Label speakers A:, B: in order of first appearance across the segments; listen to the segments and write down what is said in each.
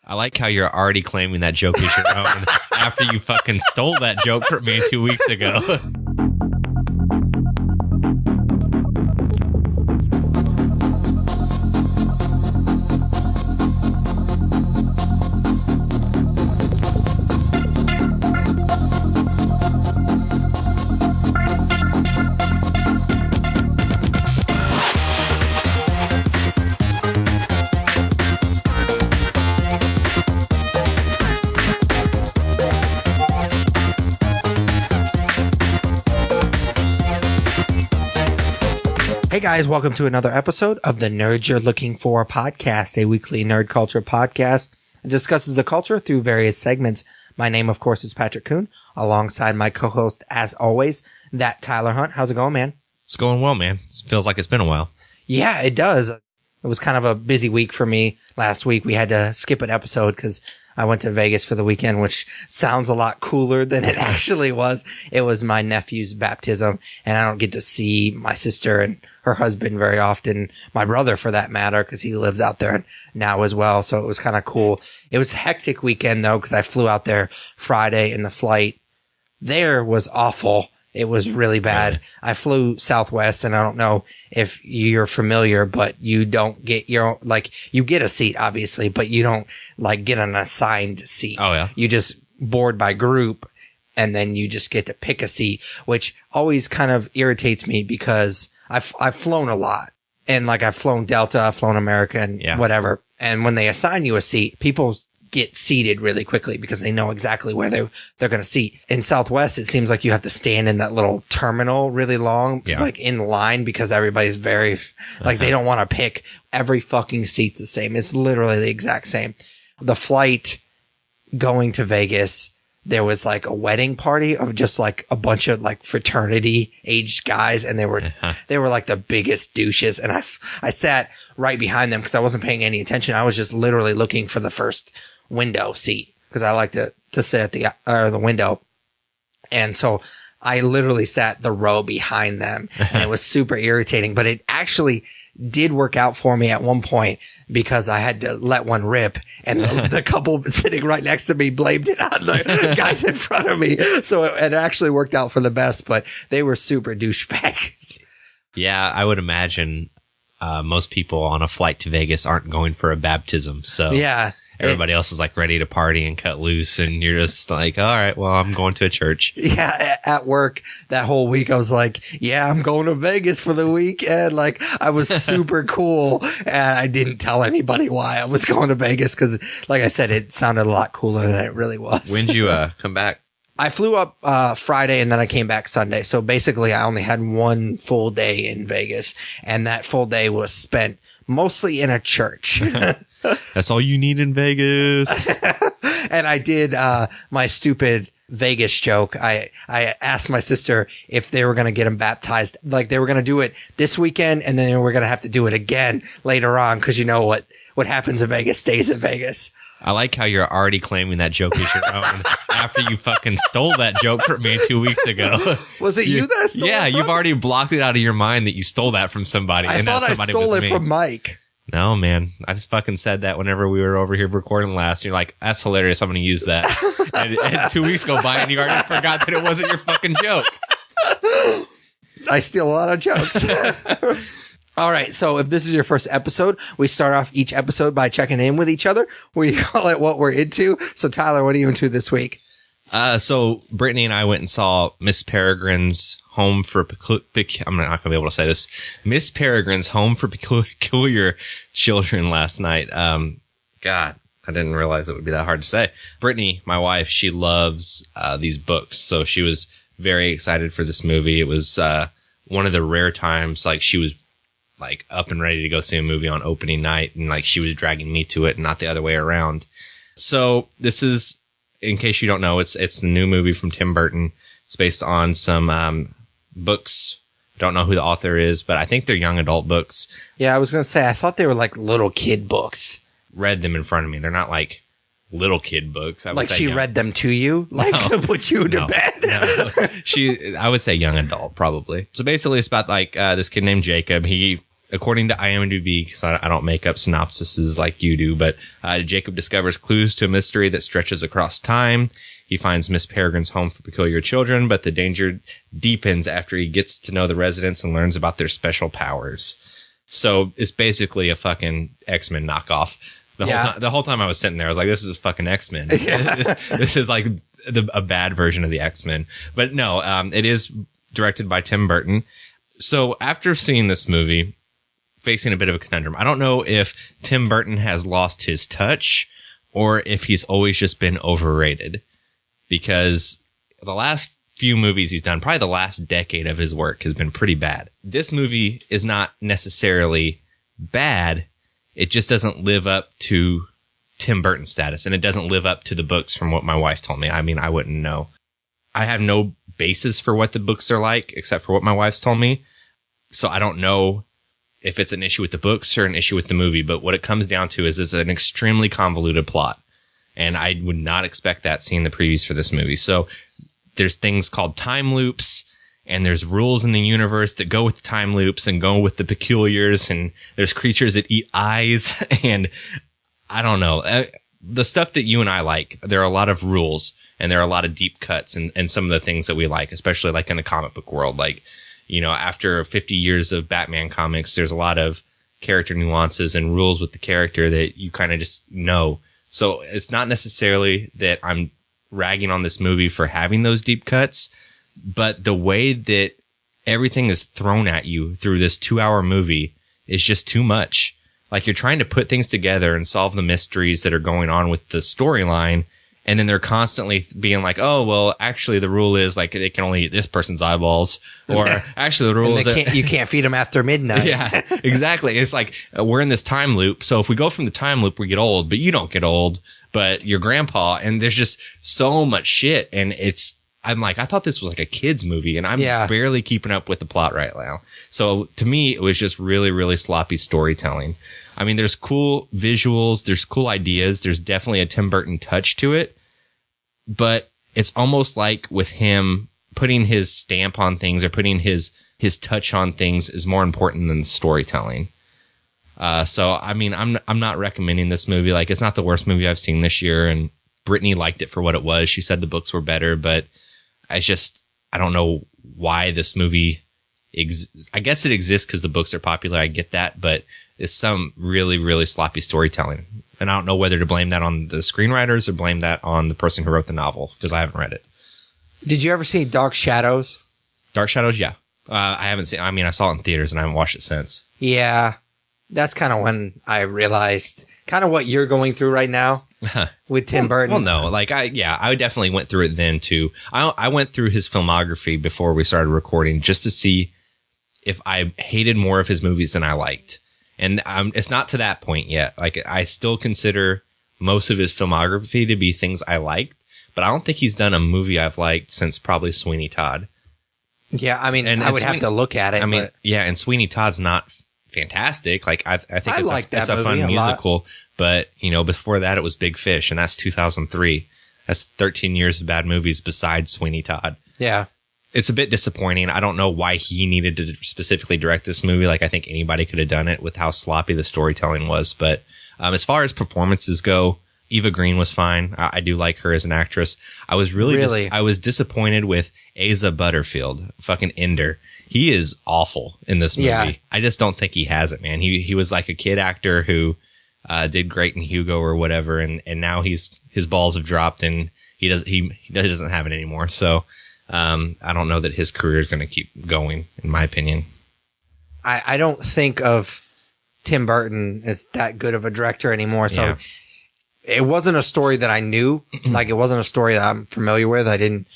A: I like how you're already claiming that joke is your own after you fucking stole that joke from me 2 weeks ago.
B: Hey guys, welcome to another episode of the Nerds You're Looking For podcast, a weekly nerd culture podcast that discusses the culture through various segments. My name, of course, is Patrick Kuhn, alongside my co-host, as always, that Tyler Hunt. How's it going, man?
A: It's going well, man. It feels like it's been a while.
B: Yeah, it does. It was kind of a busy week for me last week. We had to skip an episode because I went to Vegas for the weekend, which sounds a lot cooler than it actually was. It was my nephew's baptism, and I don't get to see my sister and her husband very often, my brother for that matter, because he lives out there now as well. So it was kind of cool. It was a hectic weekend though, because I flew out there Friday and the flight there was awful. It was really bad. I flew Southwest, and I don't know if you're familiar, but you don't get your, like, you get a seat, obviously, but you don't, like, get an assigned seat.
A: Oh, yeah.
B: You just board by group, and then you just get to pick a seat, which always kind of irritates me because I've flown a lot. And, like, I've flown Delta, I've flown America, and whatever. And when they assign you a seat, people get seated really quickly because they know exactly where they're going to seat. In Southwest, it seems like you have to stand in that little terminal really long, like in line, because everybody's very, like, they don't want to pick every fucking seat's the same. It's literally the exact same. The flight going to Vegas, there was like a wedding party of just like a bunch of like fraternity aged guys, and they were like the biggest douches. And I sat right behind them because I wasn't paying any attention. I was just literally looking for the first window seat because I like to sit at the window. And so I literally sat the row behind them, and it was super irritating, but it actually did work out for me at one point because I had to let one rip, and the couple sitting right next to me blamed it on the guys in front of me. So it actually worked out for the best, but they were super douchebags.
A: Yeah, I would imagine most people on a flight to Vegas aren't going for a baptism. So
B: yeah.
A: Everybody else is like ready to party and cut loose, and you're just like, all right, well, I'm going to a church.
B: Yeah, at work that whole week, I was like, yeah, I'm going to Vegas for the weekend. Like, I was super cool, and I didn't tell anybody why I was going to Vegas because, like I said, it sounded a lot cooler than it really was.
A: When'd you come back?
B: I flew up Friday, and then I came back Sunday. So basically, I only had one full day in Vegas, and that full day was spent mostly in a church.
A: That's all you need in Vegas.
B: And I did my stupid Vegas joke. I asked my sister if they were going to get him baptized. Like, they were going to do it this weekend, and then we're going to have to do it again later on because you know what happens in Vegas stays in Vegas.
A: I like how you're already claiming that joke is your own after you fucking stole that joke from me 2 weeks ago.
B: Was it you that stole it?
A: Yeah, you've already blocked it out of your mind that you stole that from somebody.
B: I thought I stole it from Mike.
A: No, man. I just fucking said that whenever we were over here recording last. You're like, that's hilarious. I'm going to use that. and 2 weeks go by and you already forgot that it wasn't your fucking joke.
B: I steal a lot of jokes. All right. So if this is your first episode, we start off each episode by checking in with each other. We call it what we're into. So Tyler, what are you into this week?
A: So Brittany and I went and saw Miss Peregrine's Home for I'm not going to be able to say this. Miss Peregrine's Home for Peculiar Children last night. God, I didn't realize it would be that hard to say. Brittany, my wife, she loves these books, so she was very excited for this movie. It was one of the rare times like she was like up and ready to go see a movie on opening night, and like she was dragging me to it and not the other way around. So this is, in case you don't know, it's the new movie from Tim Burton. It's based on some books. Don't know who the author is, but I think they're young adult books.
B: Yeah, I was going to say, I thought they were like little kid books.
A: Read them in front of me. They're not like little kid books.
B: Like she read them to you? Like to put you to bed?
A: No. I would say young adult, probably. So basically it's about like this kid named Jacob. He according to IMDb, because I don't make up synopsises like you do, but Jacob discovers clues to a mystery that stretches across time. He finds Miss Peregrine's home for peculiar children, but the danger deepens after he gets to know the residents and learns about their special powers. So it's basically a fucking X-Men knockoff. The whole time I was sitting there, I was like, this is fucking X-Men. Yeah. This is like a bad version of the X-Men. But no, it is directed by Tim Burton. So after seeing this movie, facing a bit of a conundrum, I don't know if Tim Burton has lost his touch or if he's always just been overrated. Because the last few movies he's done, probably the last decade of his work, has been pretty bad. This movie is not necessarily bad. It just doesn't live up to Tim Burton's status, and it doesn't live up to the books from what my wife told me. I mean, I wouldn't know. I have no basis for what the books are like, except for what my wife's told me. So I don't know if it's an issue with the books or an issue with the movie, but what it comes down to is it's an extremely convoluted plot. And I would not expect that seeing the previews for this movie. So there's things called time loops, and there's rules in the universe that go with the time loops and go with the peculiars, and there's creatures that eat eyes, and I don't know. The stuff that you and I like, there are a lot of rules, and there are a lot of deep cuts and some of the things that we like, especially like in the comic book world. Like, you know, after 50 years of Batman comics, there's a lot of character nuances and rules with the character that you kind of just know. So it's not necessarily that I'm ragging on this movie for having those deep cuts, but the way that everything is thrown at you through this 2-hour movie is just too much. Like, you're trying to put things together and solve the mysteries that are going on with the storyline, and then they're constantly being like, oh, well, actually the rule is like they can only eat this person's eyeballs, or actually the rule is
B: you can't feed them after midnight.
A: Yeah, exactly. It's like we're in this time loop. So if we go from the time loop, we get old, but you don't get old, but your grandpa, and there's just so much shit. And I'm like, I thought this was like a kid's movie, and I'm barely keeping up with the plot right now. So to me, it was just really, really sloppy storytelling. I mean, there's cool visuals, there's cool ideas, there's definitely a Tim Burton touch to it, but it's almost like with him putting his stamp on things or putting his touch on things is more important than the storytelling. So I mean, I'm not recommending this movie. Like, it's not the worst movie I've seen this year, and Brittany liked it for what it was. She said the books were better, but I don't know why this movie I guess it exists because the books are popular. I get that, but it's some really, really sloppy storytelling. And I don't know whether to blame that on the screenwriters or blame that on the person who wrote the novel, because I haven't read it.
B: Did you ever see Dark Shadows?
A: Dark Shadows, yeah. I haven't seen. I mean, I saw it in theaters and I haven't watched it since.
B: Yeah, that's kind of when I realized kind of what you're going through right now with Tim Burton.
A: Well, no, like I definitely went through it then too. I went through his filmography before we started recording just to see if I hated more of his movies than I liked. And it's not to that point yet. Like, I still consider most of his filmography to be things I liked, but I don't think he's done a movie I've liked since probably Sweeney Todd.
B: Yeah, I mean, I would have to look at it.
A: I mean, yeah, and Sweeney Todd's not fantastic. Like, I think it's a fun musical, but, you know, before that it was Big Fish, and that's 2003. That's 13 years of bad movies besides Sweeney Todd.
B: Yeah.
A: It's a bit disappointing. I don't know why he needed to specifically direct this movie. Like, I think anybody could have done it with how sloppy the storytelling was. But as far as performances go, Eva Green was fine. I do like her as an actress. I was I was disappointed with Asa Butterfield, fucking Ender. He is awful in this movie. Yeah. I just don't think he has it, man. He was like a kid actor who did great in Hugo or whatever, and now his balls have dropped and he doesn't have it anymore. So I don't know that his career is going to keep going, in my opinion.
B: I don't think of Tim Burton as that good of a director anymore. So it wasn't a story that I knew. Like, it wasn't a story that I'm familiar with. I didn't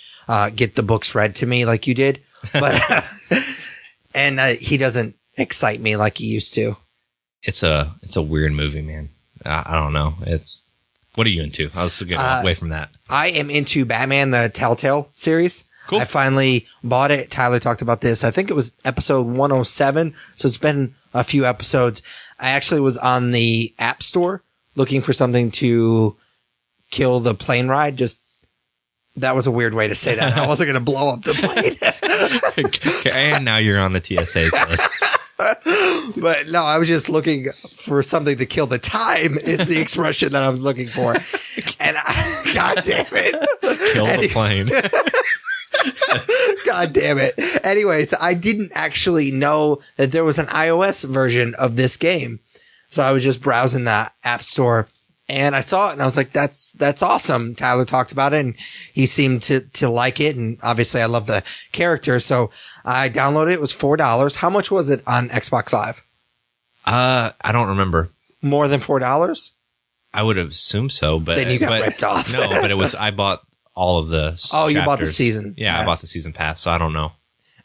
B: get the books read to me like you did. But and he doesn't excite me like he used to. It's a
A: weird movie, man. I don't know. What are you into? I was getting away from that.
B: I am into Batman, the Telltale series. Cool. I finally bought it. Tyler talked about this. I think it was episode 107. So it's been a few episodes. I actually was on the App Store looking for something to kill the plane ride. That was a weird way to say that. I wasn't going to blow up the plane.
A: And now you're on the TSA's list.
B: But no, I was just looking for something to kill the time is the expression that I was looking for. And God damn it.
A: Kill the plane.
B: God damn it. Anyways, I didn't actually know that there was an iOS version of this game. So I was just browsing the App Store and I saw it and I was like, that's awesome. Tyler talked about it and he seemed to like it. And obviously I love the character. So I downloaded it. It was $4. How much was it on Xbox Live?
A: I don't remember.
B: More than $4?
A: I would have assumed so, but
B: then you got ripped off.
A: No, but it was, I bought all of the chapters.
B: You bought the season
A: Yeah,
B: pass.
A: I bought the season pass, so I don't know.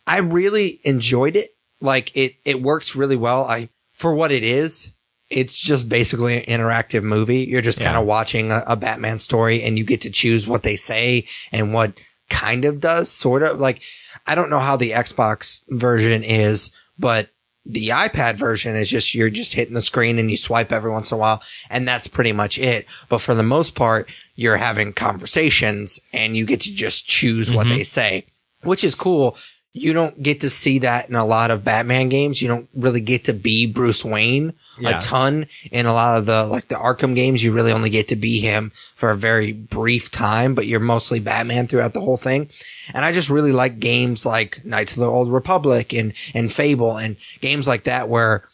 B: I really enjoyed it. Like it works really well. For what it is, it's just basically an interactive movie. You're just kind of watching a Batman story and you get to choose what they say and what kind of does, sort of. Like, I don't know how the Xbox version is, but the iPad version is just, you're just hitting the screen and you swipe every once in a while. And that's pretty much it. But for the most part, you're having conversations and you get to just choose what they say, which is cool. You don't get to see that in a lot of Batman games. You don't really get to be Bruce Wayne a ton. In a lot of the Arkham games, you really only get to be him for a very brief time, but you're mostly Batman throughout the whole thing. And I just really like games like Knights of the Old Republic and Fable and games like that where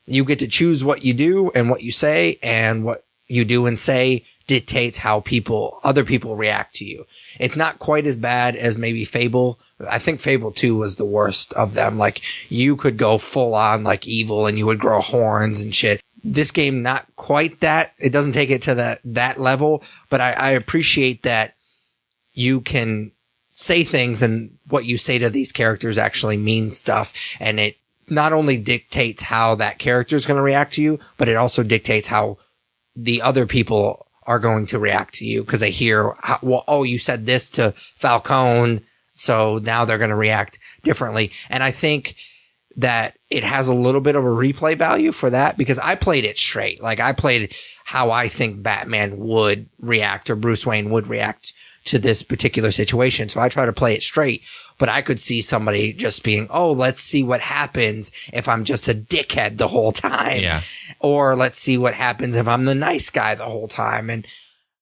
B: you get to choose what you do and what you say, and what you do and say dictates how other people react to you. It's not quite as bad as maybe Fable. I think Fable 2 was the worst of them. Like, you could go full on like evil and you would grow horns and shit. This game, not quite that. It doesn't take it to that level, but I appreciate that you can say things and what you say to these characters actually means stuff. And it not only dictates how that character is going to react to you, but it also dictates how the other people are going to react to you, because they hear, you said this to Falcone, so now they're going to react differently. And I think that it has a little bit of a replay value for that, because I played it straight. Like, I played how I think Batman would react, or Bruce Wayne would react to this particular situation. So I try to play it straight, but I could see somebody just being, let's see what happens if I'm just a dickhead the whole time.
A: Yeah.
B: Or let's see what happens if I'm the nice guy the whole time. And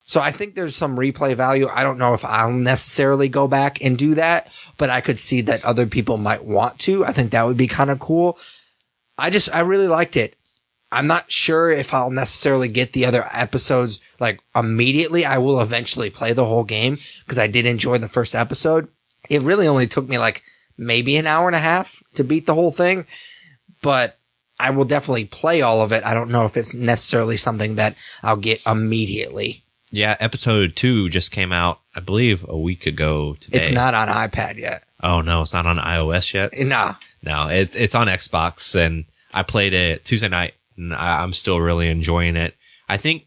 B: so I think there's some replay value. I don't know if I'll necessarily go back and do that, but I could see that other people might want to. I think that would be kind of cool. I really liked it. I'm not sure if I'll necessarily get the other episodes like immediately. I will eventually play the whole game because I did enjoy the first episode. It really only took me like maybe an hour and a half to beat the whole thing, but I will definitely play all of it. I don't know if it's necessarily something that I'll get immediately.
A: Yeah, episode 2 just came out, I believe, a week ago today.
B: It's not on iPad yet.
A: Oh, no, it's not on iOS yet?
B: Nah.
A: No, it's on Xbox, and I played it Tuesday night, and I'm still really enjoying it. I think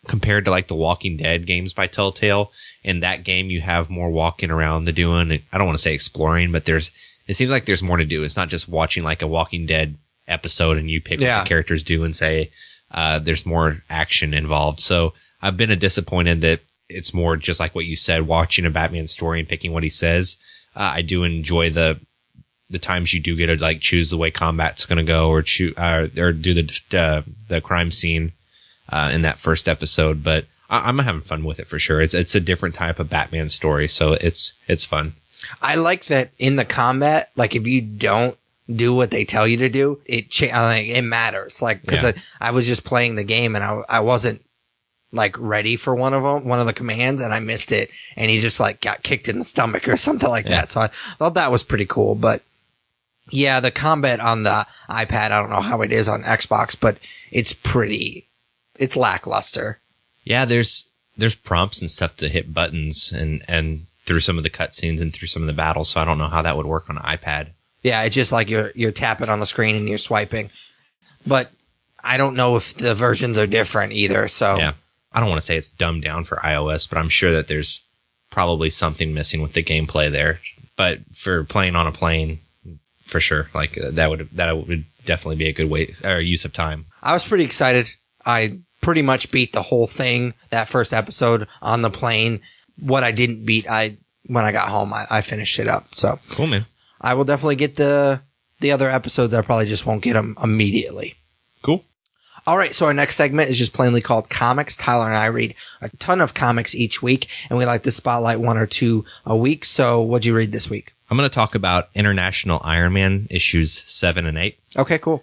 A: compared to like the Walking Dead games by Telltale, in that game you have more walking around to doing. I don't want to say exploring, but it seems like there's more to do. It's not just watching like a Walking Dead episode and you pick what the characters do and say. There's more action involved. So I've been disappointed that it's more just like what you said, watching a Batman story and picking what he says. I do enjoy the times you do get to like choose the way combat's going to go, or do the crime scene in that first episode. But I'm having fun with it for sure. It's a different type of Batman story, so it's fun. I
B: like that in the combat. Like, if you don't do what they tell you to do, it matters. Like, because I was just playing the game and I wasn't like ready for one of the commands, and I missed it, and he just like got kicked in the stomach or something like that. So I thought that was pretty cool. But yeah, the combat on the iPad, I don't know how it is on Xbox, but it's lackluster. Yeah, there's prompts and stuff to hit buttons and through some of the cutscenes and through some of the battles. So I don't know how that would work on an iPad. Yeah, it's just like you're tapping on the screen and you're swiping. But I don't know if the versions are different either. So yeah, I don't want to say it's dumbed down for iOS, but I'm sure that there's probably something missing with the gameplay there. But for playing on a plane, for sure, like that would definitely be a good use of time. I was pretty excited. I pretty much beat the whole thing that first episode on the plane. What I didn't beat, when I got home, I finished it up. So cool, man. I will definitely get the The other episodes, I probably just won't get them immediately.
A: Cool.
B: All right, so our next segment is just plainly called Comics. Tyler and I read a ton of comics each week, and we like to spotlight one or two a week. So what'd you read this week?
A: I'm going to talk about International Iron Man issues 7 and 8.
B: Okay, cool.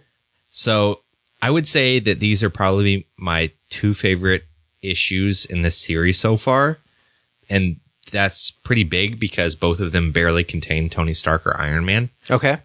A: So I would say that these are probably my two favorite issues in this series so far. And that's pretty big because both of them barely contain Tony Stark or Iron Man.
B: Okay.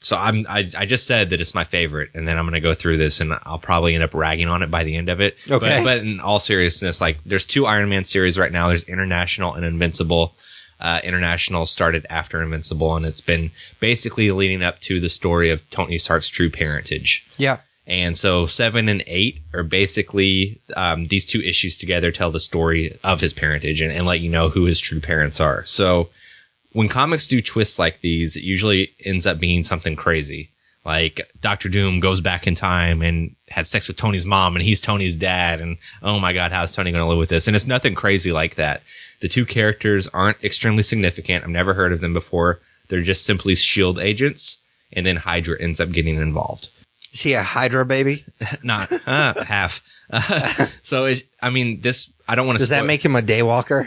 A: So I just said that it's my favorite, and then I'm going to go through this, and I'll probably end up ragging on it by the end of it.
B: Okay.
A: But in all seriousness, like there's two Iron Man series right now. There's International and Invincible. International started after Invincible, and it's been basically leading up to the story of Tony Stark's true parentage.
B: Yeah.
A: And so 7 and 8 are basically these two issues together tell the story of his parentage and let you know who his true parents are. So when comics do twists like these, it usually ends up being something crazy. Like Dr. Doom goes back in time and had sex with Tony's mom, and he's Tony's dad. And oh my God, how's Tony going to live with this? And it's nothing crazy like that. The two characters aren't extremely significant. I've never heard of them before. They're just simply S.H.I.E.L.D. agents. And then Hydra ends up getting involved.
B: Is he a Hydra baby?
A: Not half. So, I mean, this, I don't want to.
B: Does that make him a daywalker?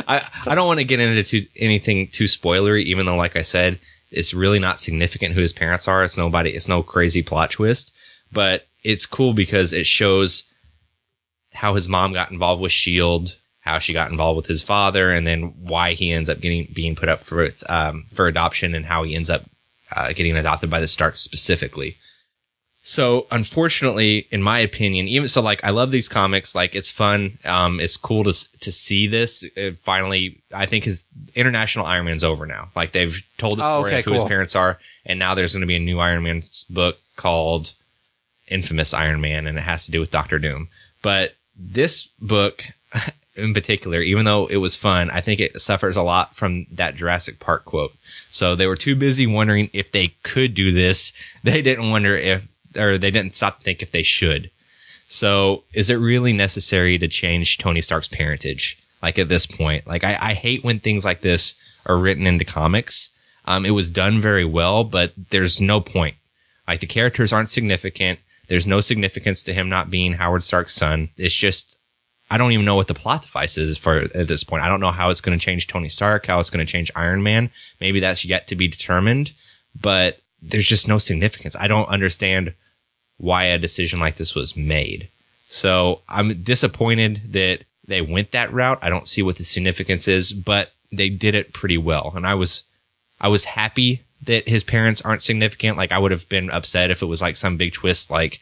A: I don't want to get into anything too spoilery, even though, like I said, it's really not significant who his parents are. It's no crazy plot twist, but it's cool because it shows how his mom got involved with S.H.I.E.L.D., how she got involved with his father, and then why he ends up being put up for adoption, and how he ends up getting adopted by the Starks specifically. So, unfortunately, in my opinion, even so, like, I love these comics. Like, it's fun. It's cool to see this. Finally, I think his International Iron Man's over now. Like, they've told the story of who his parents are, and now there's going to be a new Iron Man book called Infamous Iron Man, and it has to do with Dr. Doom. But this book, in particular, even though it was fun, I think it suffers a lot from that Jurassic Park quote. So, they were too busy wondering if they could do this. They didn't they didn't stop to think if they should. So is it really necessary to change Tony Stark's parentage? Like at this point, like I hate when things like this are written into comics. It was done very well, but there's no point. Like the characters aren't significant. There's no significance to him not being Howard Stark's son. It's just, I don't even know what the plot device is for at this point. I don't know how it's going to change Tony Stark, how it's going to change Iron Man. Maybe that's yet to be determined, but there's just no significance. I don't understand why a decision like this was made. So I'm disappointed that they went that route. I don't see what the significance is, but they did it pretty well. And I was happy that his parents aren't significant. Like I would have been upset if it was like some big twist, like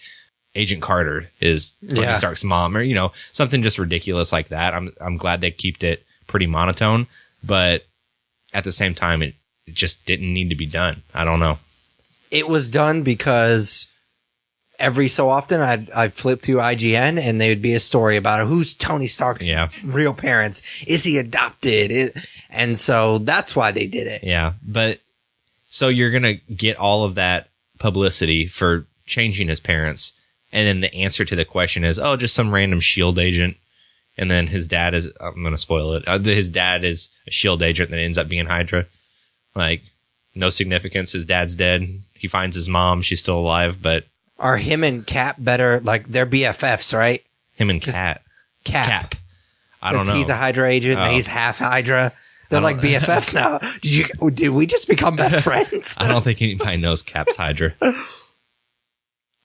A: Agent Carter is Tony Stark's mom, or, you know, something just ridiculous like that. I'm glad they kept it pretty monotone, but at the same time, it just didn't need to be done. I don't know.
B: It was done because every so often I'd flip through IGN and there would be a story about who's Tony Stark's real parents. Is he adopted? And so that's why they did it.
A: Yeah. But so you're going to get all of that publicity for changing his parents. And then the answer to the question is, oh, just some random S.H.I.E.L.D. agent. And then his dad is, I'm going to spoil it. His dad is a S.H.I.E.L.D. agent that ends up being Hydra. Like, no significance. His dad's dead. He finds his mom. She's still alive, but.
B: Are him and Cap better? Like, they're BFFs, right?
A: Him and Cap. I don't know.
B: He's a Hydra agent and he's half Hydra. They're like BFFs now. Did we just become best friends?
A: I don't think anybody knows Cap's Hydra.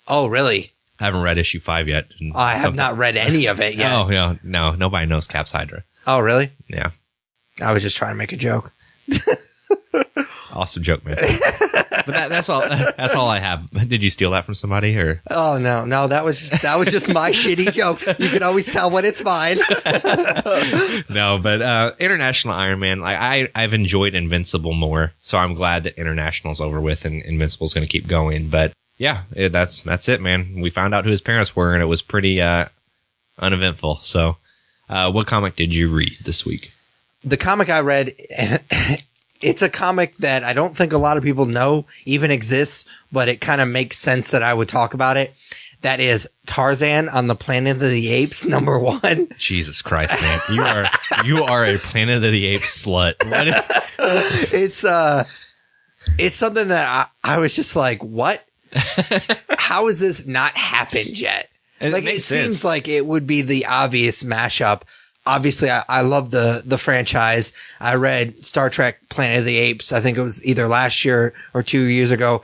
B: Oh, really?
A: I haven't read issue 5 yet.
B: I have not read any of it yet.
A: Oh, yeah. No, nobody knows Cap's Hydra.
B: Oh, really?
A: Yeah.
B: I was just trying to make a joke.
A: Awesome joke, man. But that's all I have. Did you steal that from somebody, or?
B: Oh, no, that was just my shitty joke. You can always tell when it's mine.
A: No, but International Iron Man, I've enjoyed Invincible more, so I'm glad that International's over with and Invincible's going to keep going. But yeah, that's it, man. We found out who his parents were, and it was pretty uneventful. So, what comic did you read this week?
B: The comic I read. It's a comic that I don't think a lot of people know even exists, but it kind of makes sense that I would talk about it. That is Tarzan on the Planet of the Apes, #1.
A: Jesus Christ, man. You are a Planet of the Apes slut.
B: it's something that I was just like, what? How has this not happened yet?
A: And
B: like, it seems like it would be the obvious mashup. Obviously, I love the franchise. I read Star Trek Planet of the Apes. I think it was either last year or 2 years ago.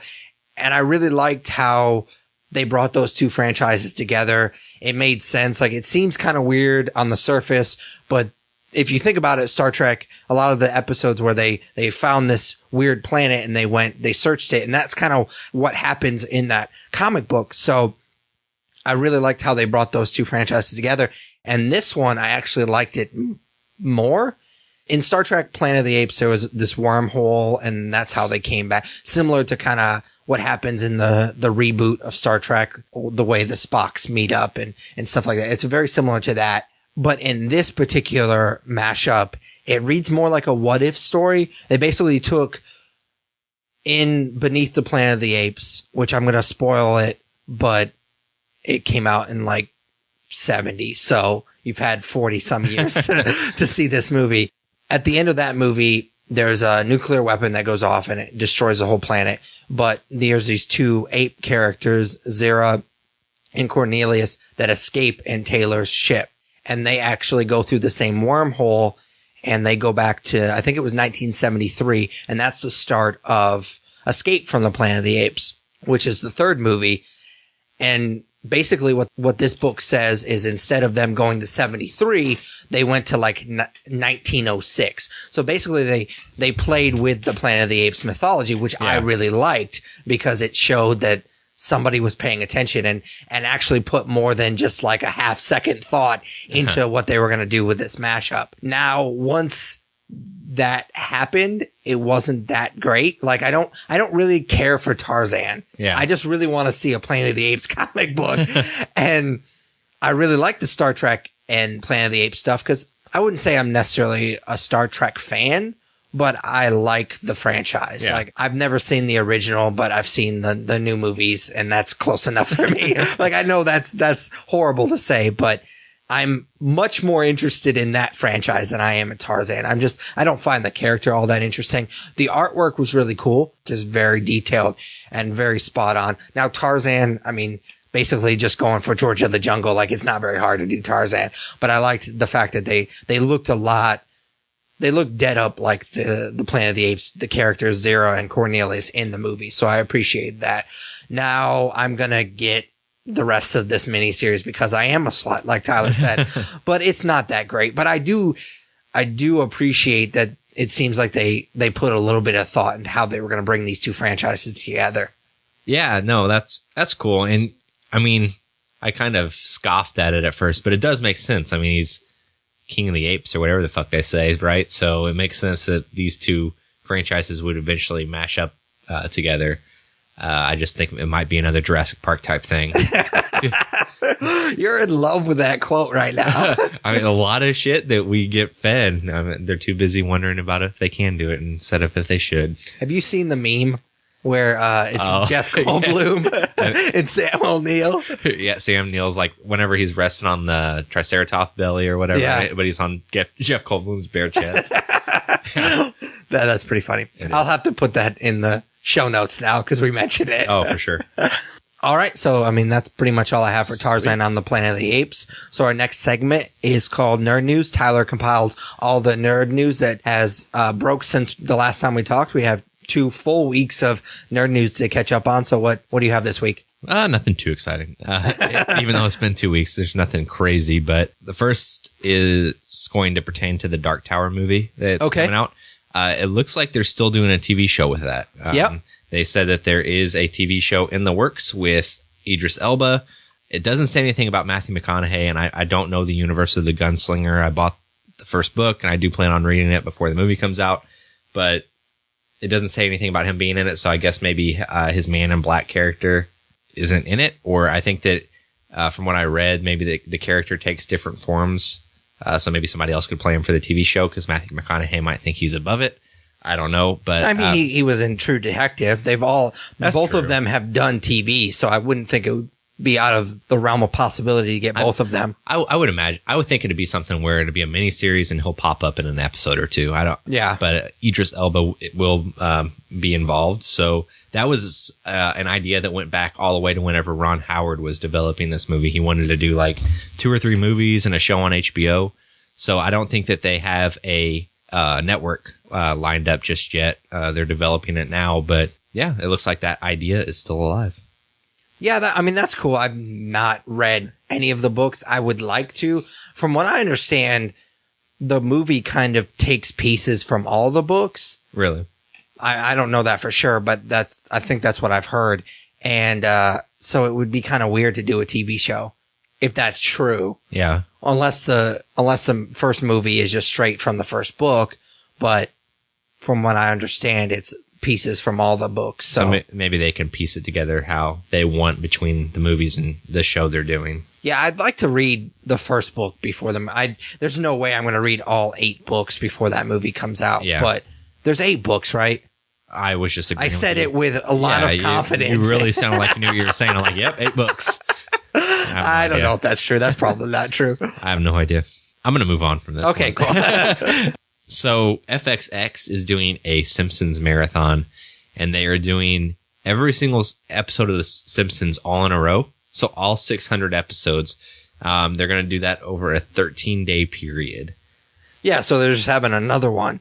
B: And I really liked how they brought those two franchises together. It made sense. Like, it seems kind of weird on the surface, but if you think about it, Star Trek, a lot of the episodes where they found this weird planet and they searched it, and that's kind of what happens in that comic book. So I really liked how they brought those two franchises together. And this one, I actually liked it more. In Star Trek Planet of the Apes, there was this wormhole, and that's how they came back. Similar to kind of what happens in the reboot of Star Trek, the way the Spocks meet up and stuff like that. It's very similar to that. But in this particular mashup, it reads more like a what if story. They basically took in Beneath the Planet of the Apes, which I'm going to spoil it, but it came out in like 70. So you've had 40 some years to see this movie. At the end of that movie, there's a nuclear weapon that goes off and it destroys the whole planet. But there's these two ape characters, Zera and Cornelius, that escape in Taylor's ship. And they actually go through the same wormhole, and they go back to, I think it was 1973. And that's the start of Escape from the Planet of the Apes, which is the third movie. And basically what this book says is instead of them going to 73, they went to like 1906. So basically they played with the Planet of the Apes mythology, which I really liked because it showed that somebody was paying attention and actually put more than just like a half second thought into what they were going to do with this mashup. Now, once that happened, it wasn't that great. Like, I don't really care for Tarzan. Yeah. I just really want to see a Planet of the Apes comic book. And I really like the Star Trek and Planet of the Apes stuff because I wouldn't say I'm necessarily a Star Trek fan, but I like the franchise. Yeah. Like, I've never seen the original, but I've seen the new movies, and that's close enough for me. Like, I know that's horrible to say, but I'm much more interested in that franchise than I am in Tarzan. I don't find the character all that interesting. The artwork was really cool, just very detailed and very spot on. Now, Tarzan, I mean, basically just going for George of the Jungle. Like, it's not very hard to do Tarzan, but I liked the fact that they looked they look dead up like the Planet of the Apes, the characters Zera and Cornelius in the movie. So I appreciate that. Now I'm going to get the rest of this miniseries because I am a slut, like Tyler said, but it's not that great. But I do appreciate that it seems like they put a little bit of thought into how they were going to bring these two franchises together. Yeah,
A: no, that's cool. And I mean, I kind of scoffed at it at first, but it does make sense. I mean, he's King of the Apes or whatever the fuck they say, right? So it makes sense that these two franchises would eventually mash up together. I just think it might be another Jurassic Park type thing.
B: You're in love with that quote right now.
A: I mean, a lot of shit that we get fed, I mean, they're too busy wondering about if they can do it instead of if they should.
B: Have you seen the meme where it's Jeff Goldblum and Sam O'Neill?
A: Yeah, Sam Neill's like, whenever he's resting on the Triceratops belly or whatever, right? But he's on Jeff Goldblum's bare chest.
B: That's pretty funny. I'll have to put that in the show notes now because we mentioned it.
A: Oh, for sure.
B: All right. So, I mean, that's pretty much all I have for Tarzan on the Planet of the Apes. So our next segment is called Nerd News. Tyler compiles all the nerd news that has broke since the last time we talked. We have 2 full weeks of nerd news to catch up on. So what do you have this week?
A: Nothing too exciting. Even though it's been 2 weeks, there's nothing crazy. But the first is going to pertain to the Dark Tower movie that's coming out. It looks like they're still doing a TV show with that. Yep. They said that there is a TV show in the works with Idris Elba. It doesn't say anything about Matthew McConaughey, and I don't know the universe of the Gunslinger. I bought the first book, and I do plan on reading it before the movie comes out. But it doesn't say anything about him being in it, so I guess maybe his Man in Black character isn't in it. Or I think that from what I read, maybe the character takes different forms. So maybe somebody else could play him for the TV show because Matthew McConaughey might think he's above it. I don't know, but
B: I mean, he was in True Detective. Both of them have done TV, so I wouldn't think it would be out of the realm of possibility to get both of them.
A: I would imagine. I would think it'd be something where it'd be a miniseries and he'll pop up in an episode or two. I don't.
B: Yeah.
A: But Idris Elba will be involved. So that was an idea that went back all the way to whenever Ron Howard was developing this movie. He wanted to do like 2 or 3 movies and a show on HBO. So I don't think that they have a network lined up just yet. They're developing it now, but yeah, it looks like that idea is still alive.
B: Yeah, that's cool. I've not read any of the books. I would like to. From what I understand, the movie kind of takes pieces from all the books.
A: Really?
B: I don't know that for sure, but I think that's what I've heard. And so it would be kind of weird to do a TV show if that's true.
A: Yeah.
B: Unless the first movie is just straight from the first book, but from what I understand, it's pieces from all the books. So
A: maybe they can piece it together how they want between the movies and the show they're doing.
B: Yeah, I'd like to read the first book before them. There's no way I'm going to read all 8 books before that movie comes out.
A: Yeah.
B: But there's 8 books, right?
A: I was just agreeing.
B: I said it with a lot of confidence.
A: You really sounded like you knew what you were saying. I'm like, yep, 8 books.
B: I don't know if that's true. That's probably not true.
A: I have no idea. I'm going to move on from this.
B: Okay, cool.
A: So FXX is doing a Simpsons marathon, and they are doing every single episode of The Simpsons all in a row. So all 600 episodes. They're going to do that over a 13-day period.
B: Yeah, so they're just having another one.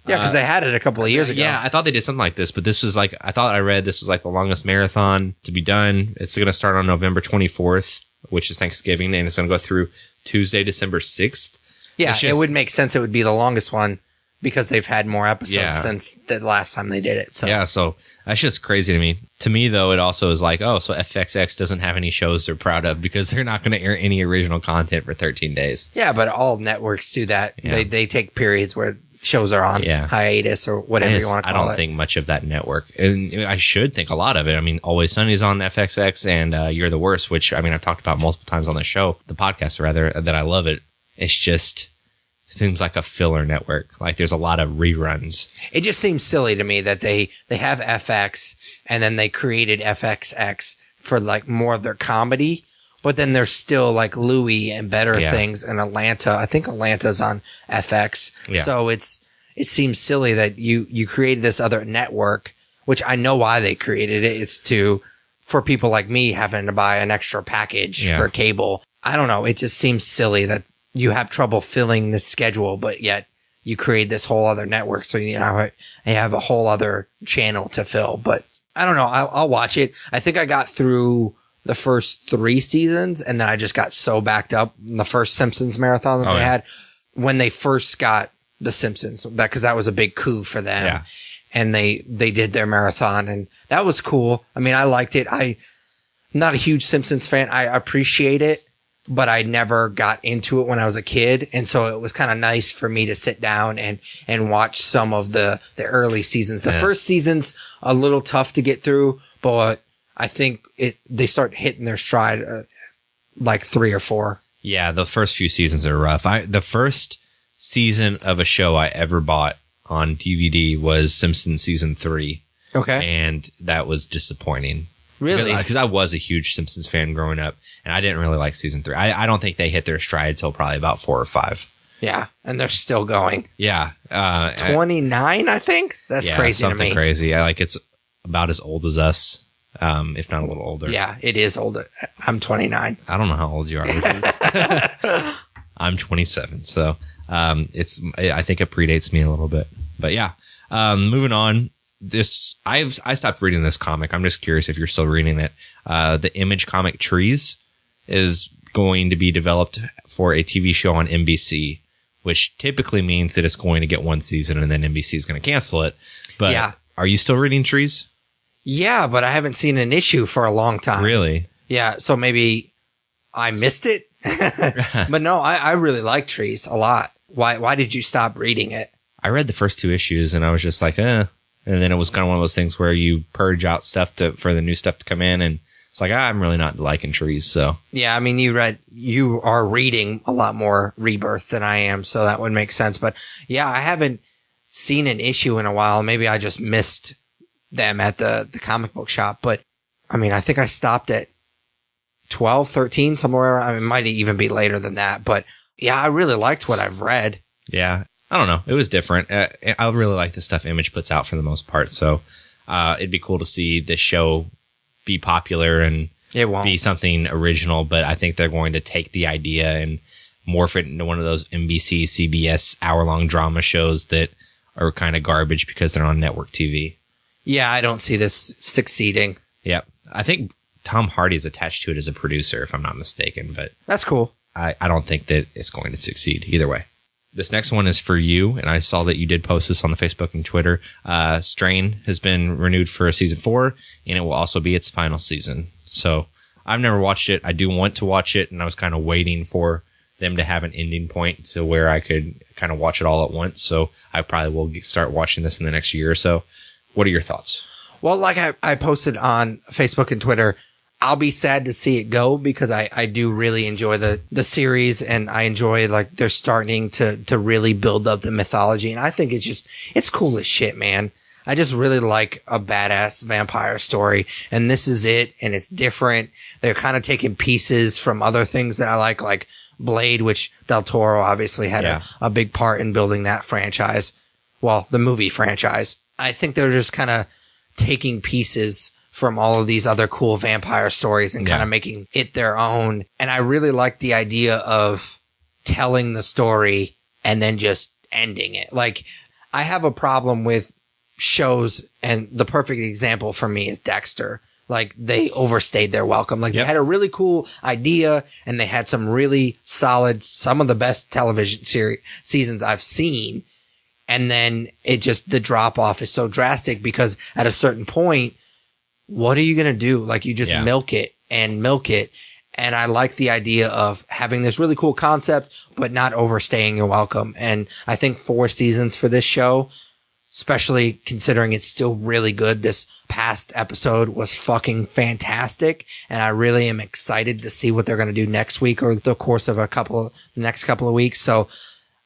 B: Yeah, because they had it a couple of years ago.
A: Yeah, I thought they did something like this, but this was like, I thought I read this was like the longest marathon to be done. It's going to start on November 24th, which is Thanksgiving, and it's going to go through Tuesday, December 6th.
B: Yeah, it would make sense. It would be the longest one because they've had more episodes since the last time they did it. So
A: yeah, so that's just crazy to me. To me, though, it also is like, oh, so FXX doesn't have any shows they're proud of because they're not going to air any original content for 13 days.
B: Yeah, but all networks do that. Yeah. They take periods where shows are on hiatus or whatever you want to call it.
A: I don't think much of that network. And I should think a lot of it. I mean, Always Sunny's on FXX and You're the Worst, which, I mean, I've talked about multiple times on the show, the podcast rather, that I love it. It's just seems like a filler network. Like there's a lot of reruns.
B: It just seems silly to me that they have FX and then they created FXX for like more of their comedy. But then there's still like Louie and Better Things and Atlanta. I think Atlanta's on FX. Yeah. So it seems silly that you created this other network, which I know why they created it. It's for people like me having to buy an extra package for cable. I don't know. It just seems silly that you have trouble filling the schedule, but yet you create this whole other network. So, you have a whole other channel to fill. But I don't know. I'll watch it. I think I got through the first 3 seasons, and then I just got so backed up in the first Simpsons marathon that they had when they first got the Simpsons, because that was a big coup for them. Yeah. And they did their marathon, and that was cool. I mean, I liked it. I'm not a huge Simpsons fan. I appreciate it, but I never got into it when I was a kid. And so it was kind of nice for me to sit down and watch some of the early seasons. The first season's a little tough to get through, but I think they start hitting their stride like 3 or 4.
A: Yeah, the first few seasons are rough. The first season of a show I ever bought on DVD was Simpsons season 3.
B: Okay.
A: And that was disappointing.
B: Really?
A: Because I was a huge Simpsons fan growing up, and I didn't really like season 3. I don't think they hit their stride till probably about 4 or 5.
B: Yeah, and they're still going.
A: Yeah.
B: 29, I think? That's crazy to me.
A: Something crazy. It's about as old as us. If not a little older.
B: Yeah, it is older. I'm 29.
A: I don't know how old you are. I'm 27. So, I think it predates me a little bit, but yeah. Moving on, I stopped reading this comic. I'm just curious if you're still reading it. The Image comic Trees is going to be developed for a TV show on NBC, which typically means that it's going to get 1 season and then NBC is going to cancel it. But are you still reading Trees?
B: Yeah, but I haven't seen an issue for a long time.
A: Really?
B: Yeah, so maybe I missed it. But no, I really like Trees a lot. Why did you stop reading it?
A: I read the first 2 issues and I was just like, eh. And then it was kind of one of those things where you purge out stuff for the new stuff to come in, and it's like, I'm really not liking Trees. So
B: yeah, I mean, you are reading a lot more Rebirth than I am, so that would make sense. But yeah, I haven't seen an issue in a while. Maybe I just missed them at the comic book shop. But I mean, I think I stopped at 12, 13, somewhere. I mean, it might even be later than that. But yeah, I really liked what I've read.
A: Yeah. I don't know. It was different. I really like the stuff Image puts out for the most part. So it'd be cool to see this show be popular and be something original. But I think they're going to take the idea and morph it into one of those NBC, CBS hour-long drama shows that are kind of garbage because they're on network TV. Yeah,
B: I don't see this succeeding.
A: Yep. I think Tom Hardy is attached to it as a producer, if I'm not mistaken. But
B: that's cool.
A: I don't think that it's going to succeed either way. This next one is for you, and I saw that you did post this on the Facebook and Twitter. Strain has been renewed for season 4, and it will also be its final season. So I've never watched it. I do want to watch it, and I was kind of waiting for them to have an ending point to where I could kind of watch it all at once. So I probably will start watching this in the next year or so. What are your thoughts?
B: Well, like I posted on Facebook and Twitter, I'll be sad to see it go because I do really enjoy the series, and I enjoy like they're starting to really build up the mythology. And I think it's cool as shit, man. I just really like a badass vampire story, and this is it. And it's different. They're kind of taking pieces from other things that I like Blade, which Del Toro obviously had a big part in building that franchise. Well, the movie franchise. I think they're just kind of taking pieces from all of these other cool vampire stories and kind of making it their own. And I really like the idea of telling the story and then just ending it. Like, I have a problem with shows, and the perfect example for me is Dexter. Like, they overstayed their welcome. Like, they had a really cool idea, and they had some really solid, some of the best television seasons I've seen. And then the drop off is so drastic because at a certain point, what are you going to do? Like, you just milk it and milk it. And I like the idea of having this really cool concept, but not overstaying your welcome. And I think 4 seasons for this show, especially considering it's still really good. This past episode was fucking fantastic. And I really am excited to see what they're going to do next week or the course of next couple of weeks. So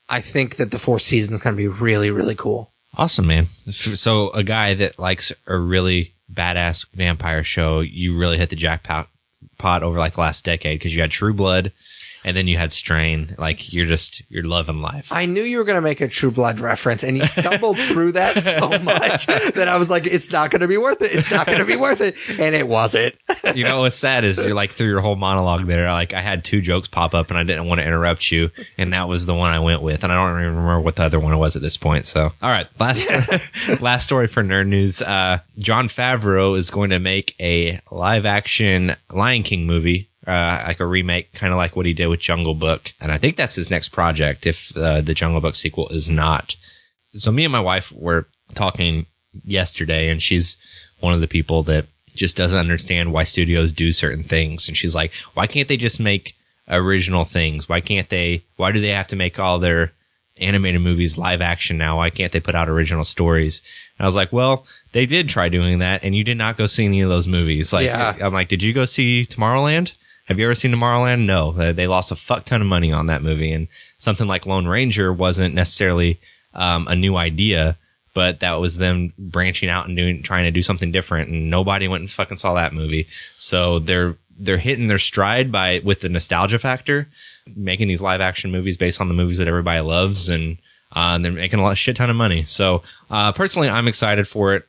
B: I think that the 4th season is going to be really, really cool.
A: Awesome, man. So a guy that likes a really badass vampire show, you really hit the jackpot over like the last decade because you had True Blood and then you had Strain. Like, you're loving life.
B: I knew you were going to make a True Blood reference, and you stumbled through that so much that I was like, it's not going to be worth it. It's not going to be worth it. And it wasn't.
A: You know, what's sad is you're like through your whole monologue there. Like, I had 2 jokes pop up and I didn't want to interrupt you. And that was the one I went with. And I don't even remember what the other one was at this point. So, all right. Last story for Nerd News. Jon Favreau is going to make a live action Lion King movie. Like a remake, kind of like what he did with Jungle Book. And I think that's his next project if the Jungle Book sequel is not. So me and my wife were talking yesterday, and she's one of the people that just doesn't understand why studios do certain things. And she's like, why can't they just make original things? Why do they have to make all their animated movies live action now? Why can't they put out original stories? And I was like, well, they did try doing that, and you did not go see any of those movies. Like, I'm like, did you go see Tomorrowland? Have you ever seen Tomorrowland? No, they lost a fuck ton of money on that movie. And something like Lone Ranger wasn't necessarily a new idea, but that was them branching out and trying to do something different. And nobody went and fucking saw that movie. So they're hitting their stride with the nostalgia factor, making these live action movies based on the movies that everybody loves, and they're making a shit ton of money. So personally, I'm excited for it.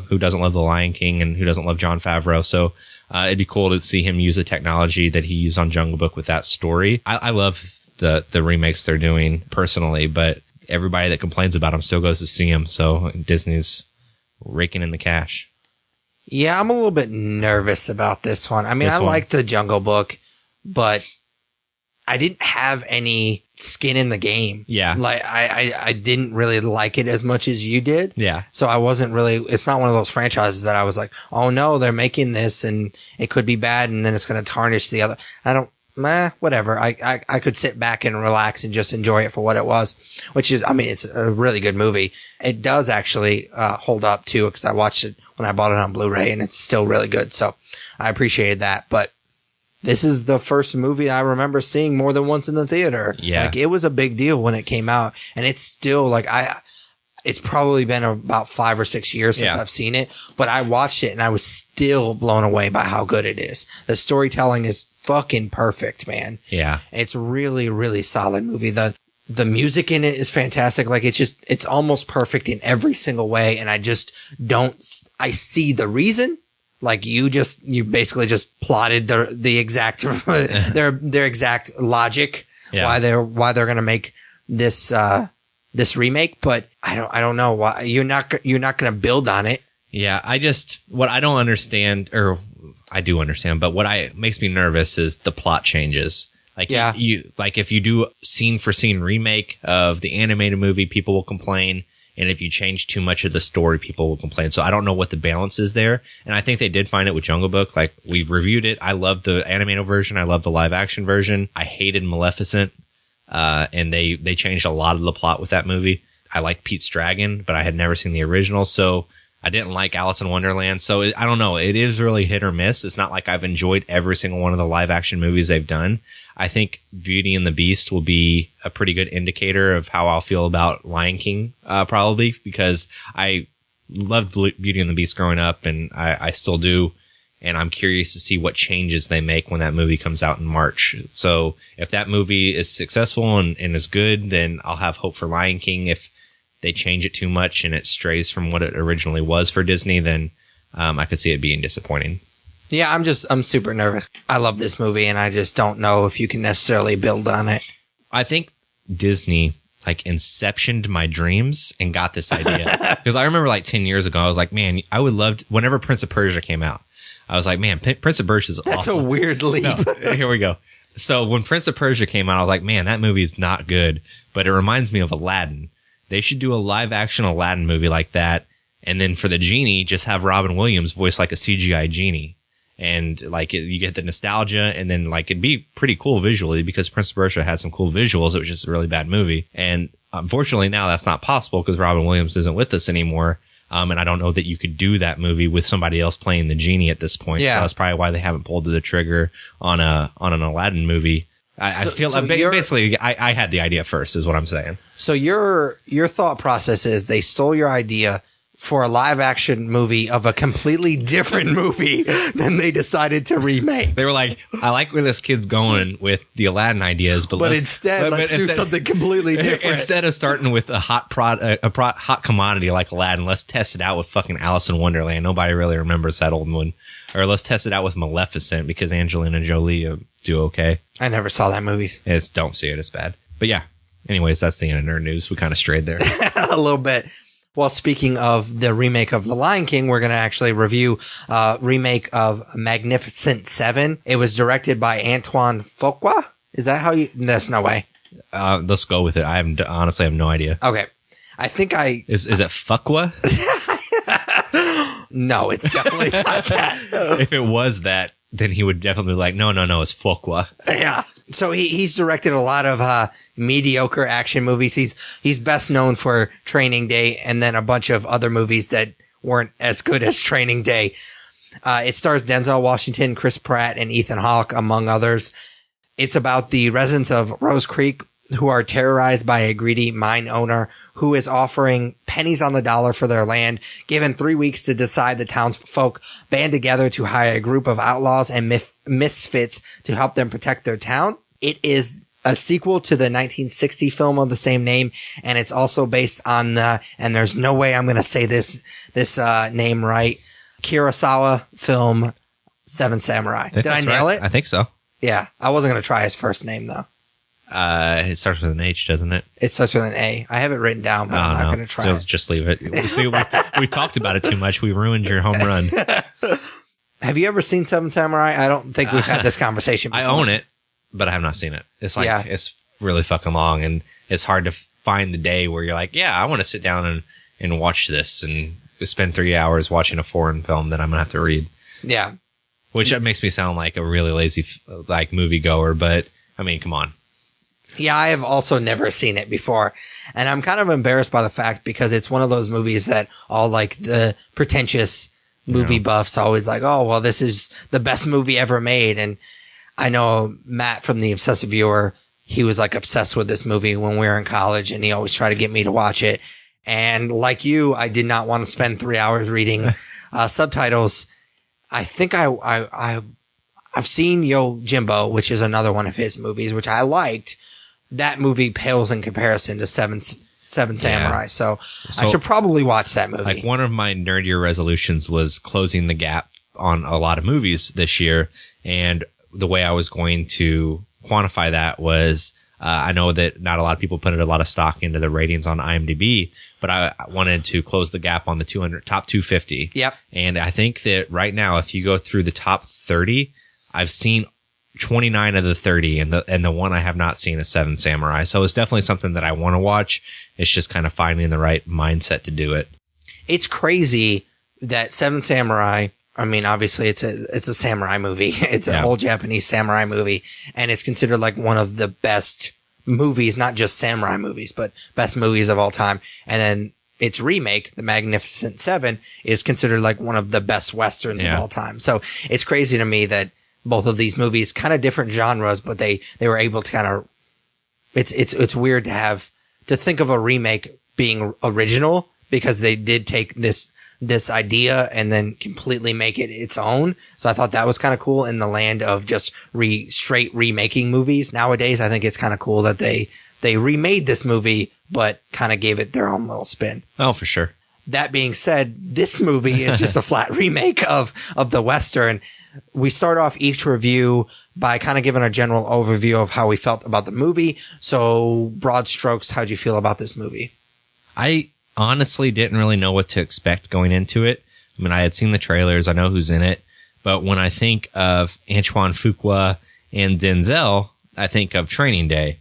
A: Who doesn't love The Lion King and who doesn't love Jon Favreau? So it'd be cool to see him use the technology that he used on Jungle Book with that story. I love the remakes they're doing personally, but everybody that complains about them still goes to see them. So Disney's raking in the cash.
B: Yeah, I'm a little bit nervous about this one. I mean, I like the Jungle Book, but I didn't have any skin in the game.
A: Yeah.
B: Like, I didn't really like it as much as you did.
A: Yeah.
B: So I wasn't really, it's not one of those franchises that I was like, oh no, they're making this and it could be bad and then it's going to tarnish the other. Whatever. I could sit back and relax and just enjoy it for what it was, which is, I mean, it's a really good movie. It does actually hold up too, because I watched it when I bought it on Blu-ray and it's still really good. So I appreciated that. But this is the first movie I remember seeing more than once in the theater.
A: Yeah.
B: Like, it was a big deal when it came out, and it's still like, it's probably been about 5 or 6 years since I've seen it, but I watched it and I was still blown away by how good it is. The storytelling is fucking perfect, man.
A: Yeah.
B: It's really, really solid movie. The music in it is fantastic. Like it's almost perfect in every single way. And I see the reason. Like you basically just plotted the exact, their exact logic.
A: Yeah.
B: Why they're going to make this remake, but I don't know why you're not going to build on it.
A: Yeah. What I don't understand, or I do understand, but what makes me nervous is the plot changes. Like, if you do scene for scene remake of the animated movie, people will complain. And if you change too much of the story, people will complain. So I don't know what the balance is there. And I think they did find it with Jungle Book. Like, we've reviewed it. I love the animated version. I love the live action version. I hated Maleficent. And they changed a lot of the plot with that movie. I like Pete's Dragon, but I had never seen the original. So I didn't like Alice in Wonderland. So I don't know. It is really hit or miss. It's not like I've enjoyed every single one of the live action movies they've done. I think Beauty and the Beast will be a pretty good indicator of how I'll feel about Lion King, probably, because I loved Beauty and the Beast growing up, and I still do. And I'm curious to see what changes they make when that movie comes out in March. So if that movie is successful and is good, then I'll have hope for Lion King. If they change it too much and it strays from what it originally was for Disney, then I could see it being disappointing.
B: Yeah, I'm super nervous. I love this movie, and I just don't know if you can necessarily build on it.
A: I think Disney inceptioned my dreams and got this idea. Because I remember 10 years ago, I was like, man, I would love to, whenever Prince of Persia came out, I was like, man, Prince of Persia is awful.
B: That's a weird leap.
A: No, here we go. So when Prince of Persia came out, I was like, man, that movie is not good, but it reminds me of Aladdin. They should do a live action Aladdin movie like that. And then for the genie, just have Robin Williams voice like a CGI genie. And you get the nostalgia, and then it'd be pretty cool visually, because Prince of Persia had some cool visuals. It was just a really bad movie. And unfortunately now that's not possible because Robin Williams isn't with us anymore. And I don't know that you could do that movie with somebody else playing the genie at this point. Yeah. So that's probably why they haven't pulled the trigger on an Aladdin movie. I feel like basically I had the idea first, is what I'm saying.
B: So your thought process is they stole your idea for a live action movie of a completely different movie than they decided to remake.
A: They were like, I like where this kid's going with the Aladdin ideas, but
B: instead let's do something completely different.
A: Instead of starting with a hot commodity like Aladdin, let's test it out with fucking Alice in Wonderland. Nobody really remembers that old one. Or let's test it out with Maleficent, because Angelina Jolie do okay.
B: I never saw that movie.
A: Don't see it. It's bad. But yeah. Anyways, that's the end of nerd news. We kind of strayed there.
B: A little bit. Well, speaking of the remake of The Lion King, we're going to actually review remake of Magnificent Seven. It was directed by Antoine Fuqua. Is that how you... There's no way.
A: Let's go with it. I honestly have no idea.
B: Okay. I think
A: Is it Fuqua?
B: No, it's definitely not that.
A: If it was that, then he would definitely be like, no, it's Fuqua.
B: Yeah. So he's directed a lot of mediocre action movies. He's best known for Training Day, and then a bunch of other movies that weren't as good as Training Day. It stars Denzel Washington, Chris Pratt, and Ethan Hawke, among others. It's about the residents of Rose Creek who are terrorized by a greedy mine owner who is offering pennies on the dollar for their land. Given 3 weeks to decide, the townsfolk band together to hire a group of outlaws and misfits to help them protect their town. It is a sequel to the 1960 film of the same name, and it's also based on and there's no way I'm going to say this name right, Kurosawa film Seven Samurai. Did I nail it?
A: I think so.
B: Yeah. I wasn't going to try his first name, though.
A: It starts with an H, doesn't it?
B: It starts with an A. I have it written down, but I'm not going to try it.
A: Just leave it. See, we talked about it too much. We ruined your home run.
B: Have you ever seen Seven Samurai? I don't think we've had this conversation before.
A: I own it, but I have not seen it. It's it's really fucking long, and it's hard to find the day where you're like, yeah, I want to sit down and watch this and spend 3 hours watching a foreign film that I'm going to have to read.
B: Yeah.
A: Which makes me sound like a really lazy moviegoer, but I mean, come on.
B: Yeah, I have also never seen it before. And I'm kind of embarrassed by the fact, because it's one of those movies that all the pretentious movie buffs always like, oh, well, this is the best movie ever made. And I know Matt from The Obsessive Viewer, he was obsessed with this movie when we were in college, and he always tried to get me to watch it. And like you, I did not want to spend 3 hours reading subtitles. I think I I've seen Yojimbo, which is another one of his movies, which I liked. That movie pales in comparison to Seven Samurai. So I should probably watch that movie.
A: Like one of my nerdier resolutions was closing the gap on a lot of movies this year. And the way I was going to quantify that was, I know that not a lot of people put a lot of stock into the ratings on IMDb, but I wanted to close the gap on the top 250.
B: Yep.
A: And I think that right now, if you go through the top 30, I've seen 29 of the 30, and the one I have not seen is Seven Samurai. So it's definitely something that I want to watch. It's just kind of finding the right mindset to do it.
B: It's crazy that Seven Samurai, I mean, obviously it's a samurai movie. It's an old Japanese samurai movie, and it's considered like one of the best movies, not just samurai movies, but best movies of all time. And then its remake, The Magnificent Seven, is considered like one of the best westerns of all time. So it's crazy to me that both of these movies, kind of different genres, but they were able to kind of, it's weird to think of a remake being original, because they did take this idea and then completely make it its own. So I thought that was kind of cool in the land of just straight remaking movies. Nowadays, I think it's kind of cool that they remade this movie, but kind of gave it their own little spin.
A: Oh, for sure.
B: That being said, this movie is just a flat remake of the Western. We start off each review by kind of giving a general overview of how we felt about the movie. So broad strokes, how'd you feel about this movie?
A: I honestly didn't really know what to expect going into it. I mean, I had seen the trailers. I know who's in it. But when I think of Antoine Fuqua and Denzel, I think of Training Day.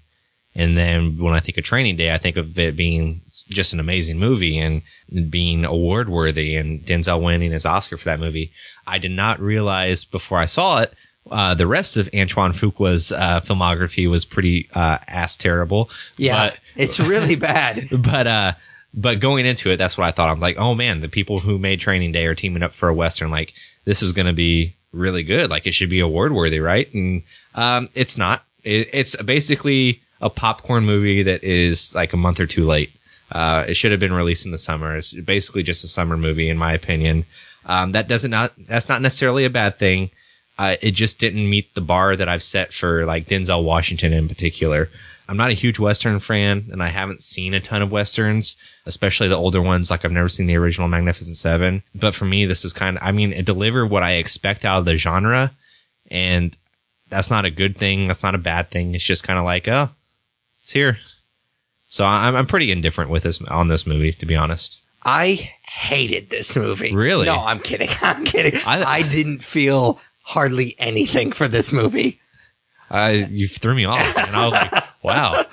A: And then when I think of Training Day, I think of it being just an amazing movie and being award worthy, and Denzel winning his Oscar for that movie. I did not realize before I saw it, the rest of Antoine Fuqua's filmography was pretty ass terrible.
B: Yeah, it's really bad.
A: But going into it, that's what I thought. I'm like, oh man, the people who made Training Day are teaming up for a Western. Like, this is going to be really good. Like, it should be award worthy, right? And it's not. It's basically a popcorn movie that is like a month or two late. It should have been released in the summer. It's basically just a summer movie, in my opinion. That's not necessarily a bad thing. It just didn't meet the bar that I've set for like Denzel Washington in particular. I'm not a huge Western fan, and I haven't seen a ton of Westerns, especially the older ones. Like, I've never seen the original Magnificent Seven. But for me, this is it delivered what I expect out of the genre, and that's not a good thing. That's not a bad thing. It's just kind of like, oh, it's here. So I'm pretty indifferent with on this movie, to be honest.
B: I hated this movie.
A: Really?
B: No, I'm kidding. I didn't feel hardly anything for this movie.
A: You threw me off, and I was like, wow.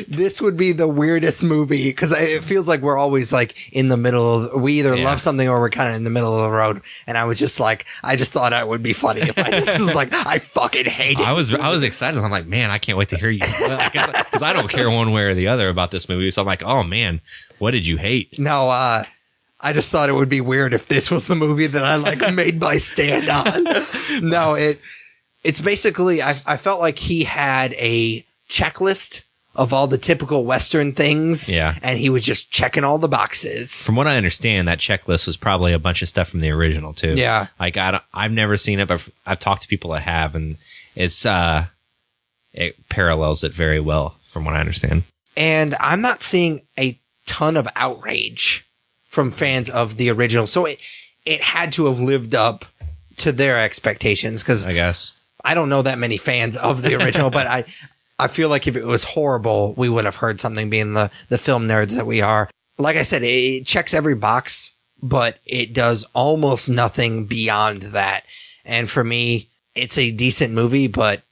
B: This would be the weirdest movie, because it feels like we're always like in the middle of, we either love something or we're kind of in the middle of the road. And I was just like, I just thought it would be funny if I just was like, I fucking hate it.
A: I was excited. I'm like, man, I can't wait to hear you. Because I don't care one way or the other about this movie. So I'm like, oh man, what did you hate?
B: No, I just thought it would be weird if this was the movie that I like made my stand on. No, it's basically, I felt like he had a checklist of all the typical Western things.
A: Yeah.
B: And he was just checking all the boxes.
A: From what I understand, that checklist was probably a bunch of stuff from the original too.
B: Yeah.
A: Like, I've never seen it, but I've talked to people that have, and it parallels it very well from what I understand.
B: And I'm not seeing a ton of outrage from fans of the original. So it had to have lived up to their expectations, because
A: I guess
B: I don't know that many fans of the original, but I feel like if it was horrible, we would have heard something, being the film nerds that we are. Like I said, it checks every box, but it does almost nothing beyond that. And for me, it's a decent movie, but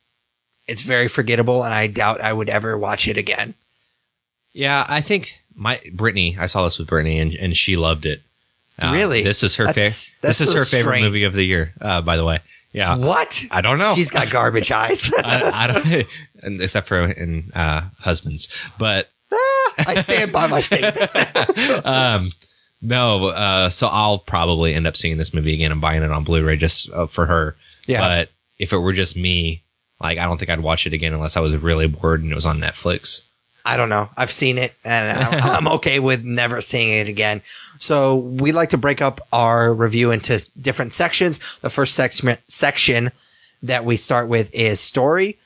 B: it's very forgettable, and I doubt I would ever watch it again.
A: Yeah, I think Brittany, I saw this with Brittany, and she loved it.
B: Really?
A: This is her favorite. This is her favorite movie of the year, by the way. Yeah.
B: What?
A: I don't know.
B: She's got garbage eyes.
A: I don't, except for in husbands, but
B: I stand by my statement.
A: No. So I'll probably end up seeing this movie again and buying it on Blu-ray just for her.
B: Yeah.
A: But if it were just me, like, I don't think I'd watch it again unless I was really bored and it was on Netflix.
B: I don't know. I've seen it, and I'm okay with never seeing it again. So we like to break up our review into different sections. The first section that we start with is story.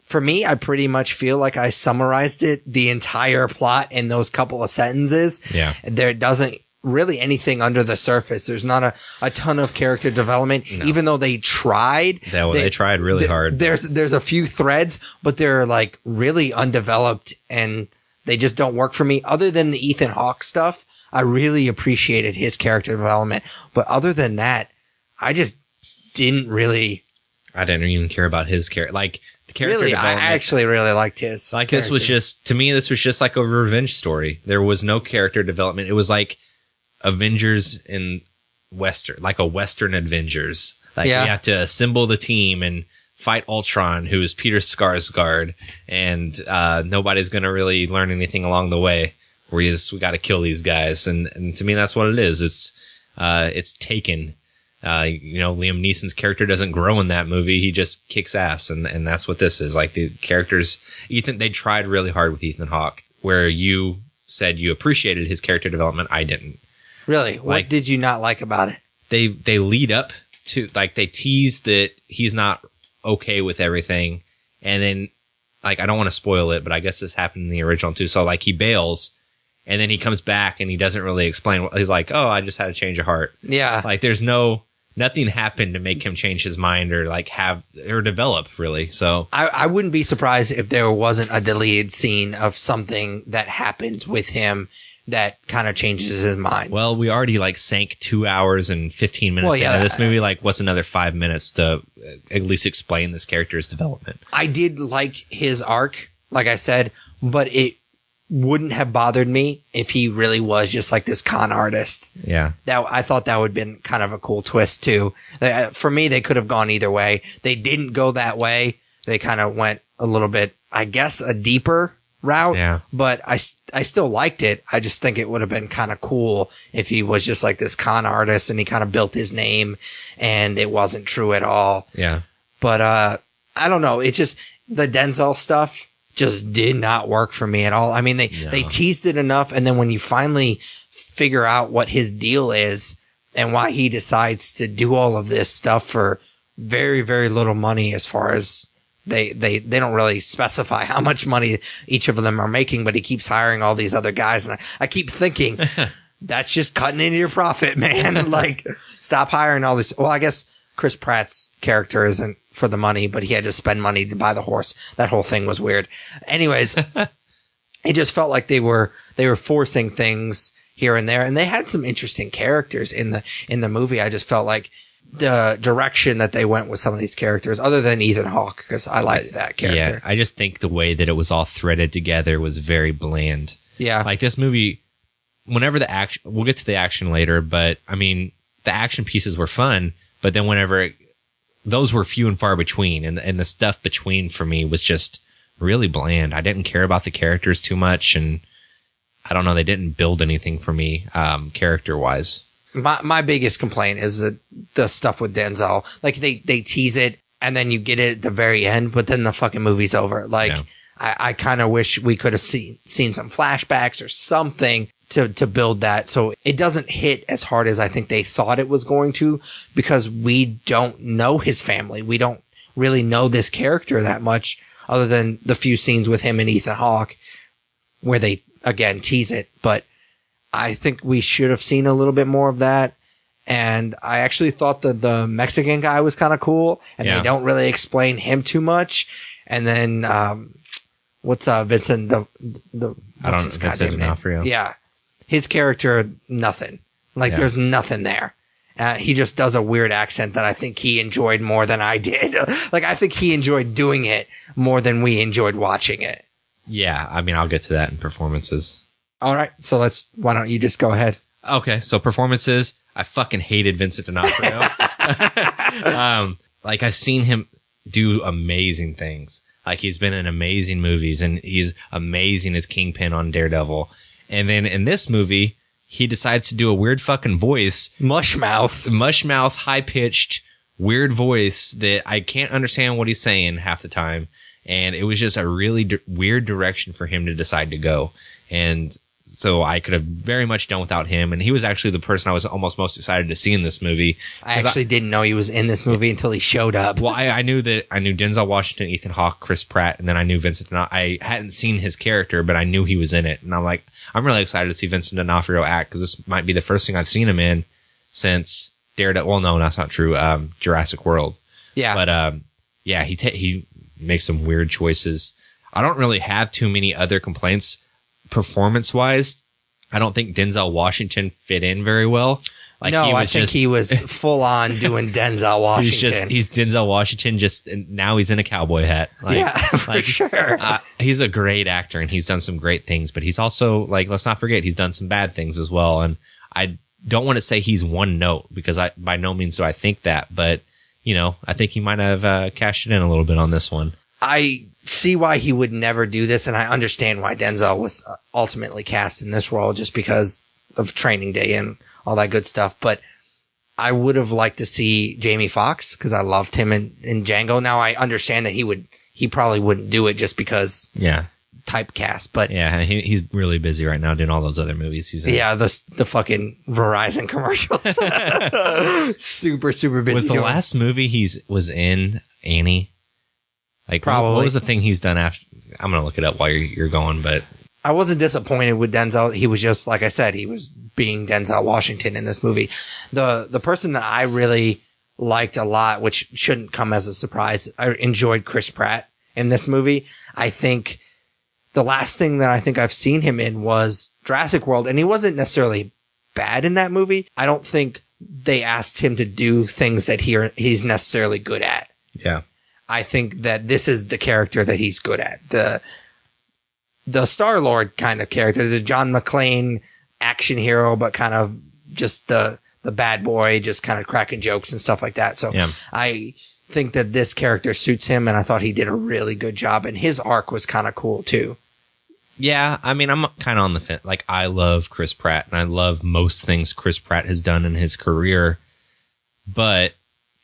B: For me, I pretty much feel like I summarized the entire plot in those couple of sentences.
A: Yeah.
B: There doesn't really anything under the surface. There's not a ton of character development, even though they tried.
A: They tried really hard.
B: There's a few threads, but they're like really undeveloped and they just don't work for me. Other than the Ethan Hawke stuff, I really appreciated his character development. But other than that, I just didn't really.
A: I didn't even care about his character. Like, the character
B: really,
A: development.
B: I actually really liked his.
A: Like, this was just, to me, this was just like a revenge story. There was no character development. It was like Avengers in Western, like a Western Avengers. Like, you have to assemble the team and fight Ultron, who is Peter Skarsgård, and nobody's going to really learn anything along the way. We got to kill these guys. And to me, that's what it is. It's Taken. Liam Neeson's character doesn't grow in that movie. He just kicks ass. And that's what this is. Like, the characters, they tried really hard with Ethan Hawke, where you said you appreciated his character development. I didn't.
B: Really? What did you not like about it?
A: They lead up to, like, they tease that he's not okay with everything. And then, like, I don't want to spoil it, but I guess this happened in the original too. So, like, he bails and then he comes back and he doesn't really explain. He's like, oh, I just had a change of heart.
B: Yeah.
A: Like, there's nothing happened to make him change his mind or like or develop really. So
B: I wouldn't be surprised if there wasn't a deleted scene of something that happens with him that kind of changes his mind.
A: Well, we already like sank 2 hours and 15 minutes into this movie. Like, what's another 5 minutes to at least explain this character's development?
B: I did like his arc, like I said, but it wouldn't have bothered me if he really was just like this con artist.
A: Yeah.
B: I thought that would have been kind of a cool twist too. For me, they could have gone either way. They didn't go that way. They kind of went a little bit, I guess, a deeper route.
A: Yeah.
B: But I still liked it. I just think it would have been kind of cool if he was just like this con artist and he kind of built his name and it wasn't true at all.
A: Yeah.
B: But I don't know. It's just the Denzel stuff just did not work for me at all. I mean, they teased it enough. And then when you finally figure out what his deal is and why he decides to do all of this stuff for very, very little money, as far as they don't really specify how much money each of them are making, but he keeps hiring all these other guys. And I keep thinking that's just cutting into your profit, man. Like, stop hiring all this. Well, I guess Chris Pratt's character isn't for the money, but he had to spend money to buy the horse. That whole thing was weird. Anyways, it just felt like they were forcing things here and there, and they had some interesting characters in the movie. I just felt like the direction that they went with some of these characters, other than Ethan Hawke, because I liked that character.
A: Yeah, I just think the way that it was all threaded together was very bland.
B: Yeah.
A: Like, this movie, whenever the action, we'll get to the action later, but I mean, the action pieces were fun, but then those were few and far between, and the stuff between for me was just really bland. I didn't care about the characters too much, and I don't know, they didn't build anything for me, character-wise.
B: My biggest complaint is the stuff with Denzel. Like, they tease it, and then you get it at the very end, but then the fucking movie's over. Like, yeah. I kind of wish we could have seen some flashbacks or something to build that, so it doesn't hit as hard as I think they thought it was going to, because we don't know his family. We don't really know this character that much, other than the few scenes with him and Ethan Hawke where they, again, tease it. But I think we should have seen a little bit more of that. And I actually thought that the Mexican guy was kind of cool, and they don't really explain him too much. And then, what's Vincent?
A: Vincent D'Onofrio.
B: Yeah. His character, nothing. Like, there's nothing there. He just does a weird accent that I think he enjoyed more than I did. Like, I think he enjoyed doing it more than we enjoyed watching it.
A: Yeah, I mean, I'll get to that in performances.
B: All right, so why don't you just go ahead?
A: Okay, so performances, I fucking hated Vincent D'Onofrio. Like, I've seen him do amazing things. Like, he's been in amazing movies, and he's amazing as Kingpin on Daredevil. And then in this movie, he decides to do a weird fucking voice. Mushmouth, high-pitched, weird voice that I can't understand what he's saying half the time. And it was just a really weird direction for him to decide to go. And so I could have very much done without him. And he was actually the person I was almost most excited to see in this movie.
B: I actually didn't know he was in this movie until he showed up.
A: Well, I knew Denzel Washington, Ethan Hawke, Chris Pratt, and then I knew Vincent D'Onofrio. I hadn't seen his character, but I knew he was in it. And I'm really excited to see Vincent D'Onofrio act, because this might be the first thing I've seen him in since Daredevil. Well, no, that's not true. Jurassic World.
B: Yeah.
A: But, yeah, he makes some weird choices. I don't really have too many other complaints performance-wise. I don't think Denzel Washington fit in very well.
B: I think he was full on doing Denzel Washington.
A: He's Denzel Washington, and now he's in a cowboy hat.
B: For sure.
A: He's a great actor, and he's done some great things, but he's also, let's not forget, he's done some bad things as well. And I don't want to say he's one note, because by no means do I think that, but, I think he might have cashed it in a little bit on this one.
B: I see why he would never do this, and I understand why Denzel was ultimately cast in this role, just because of Training Day and all that good stuff. But I would have liked to see Jamie Foxx, because I loved him in Django. Now I understand that he probably wouldn't do it just because typecast, but
A: yeah, he's really busy right now doing all those other movies he's in.
B: Yeah, the fucking Verizon commercials. super busy.
A: Was the last movie he was in Annie?
B: Probably.
A: What was the thing he's done after? I'm gonna look it up while you're going, but
B: I wasn't disappointed with Denzel. He was just, like I said, he was being Denzel Washington in this movie. The person that I really liked a lot, which shouldn't come as a surprise, I enjoyed Chris Pratt in this movie. I think the last thing that I think I've seen him in was Jurassic World, and he wasn't necessarily bad in that movie. I don't think they asked him to do things that he's necessarily good at.
A: Yeah.
B: I think that this is the character that he's good at. The Star-Lord kind of character, the John McClane action hero, but kind of just the bad boy, just kind of cracking jokes and stuff like that. So I think that this character suits him, and I thought he did a really good job, and his arc was kind of cool too.
A: Yeah, I mean, I'm kind of on the fence. I love Chris Pratt, and I love most things Chris Pratt has done in his career, but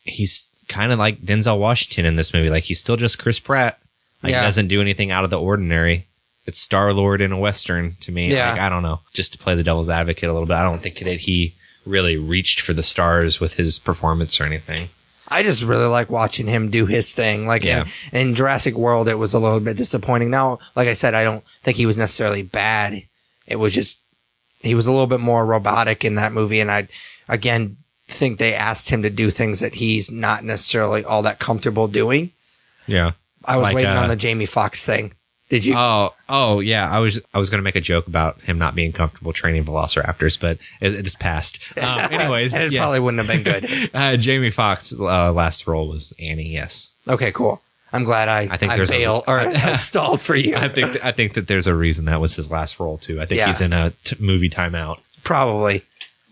A: he's kind of like Denzel Washington in this movie. He's still just Chris Pratt. He doesn't do anything out of the ordinary. It's Star-Lord in a Western to me.
B: Yeah.
A: I don't know. Just to play the devil's advocate a little bit, I don't think that he really reached for the stars with his performance or anything.
B: I just really like watching him do his thing. In Jurassic World, it was a little bit disappointing. Now, like I said, I don't think he was necessarily bad. It was just, he was a little bit more robotic in that movie. And I, again, think they asked him to do things that he's not necessarily all that comfortable doing.
A: Yeah.
B: I was waiting on the Jamie Foxx thing. Did you?
A: Oh, yeah. I was going to make a joke about him not being comfortable training velociraptors, but it's past. Anyways,
B: it probably wouldn't have been good.
A: Jamie Foxx's last role was Annie. Yes.
B: Okay, cool. I'm glad I stalled for you.
A: I think that there's a reason that was his last role too. I think he's in a movie timeout.
B: Probably.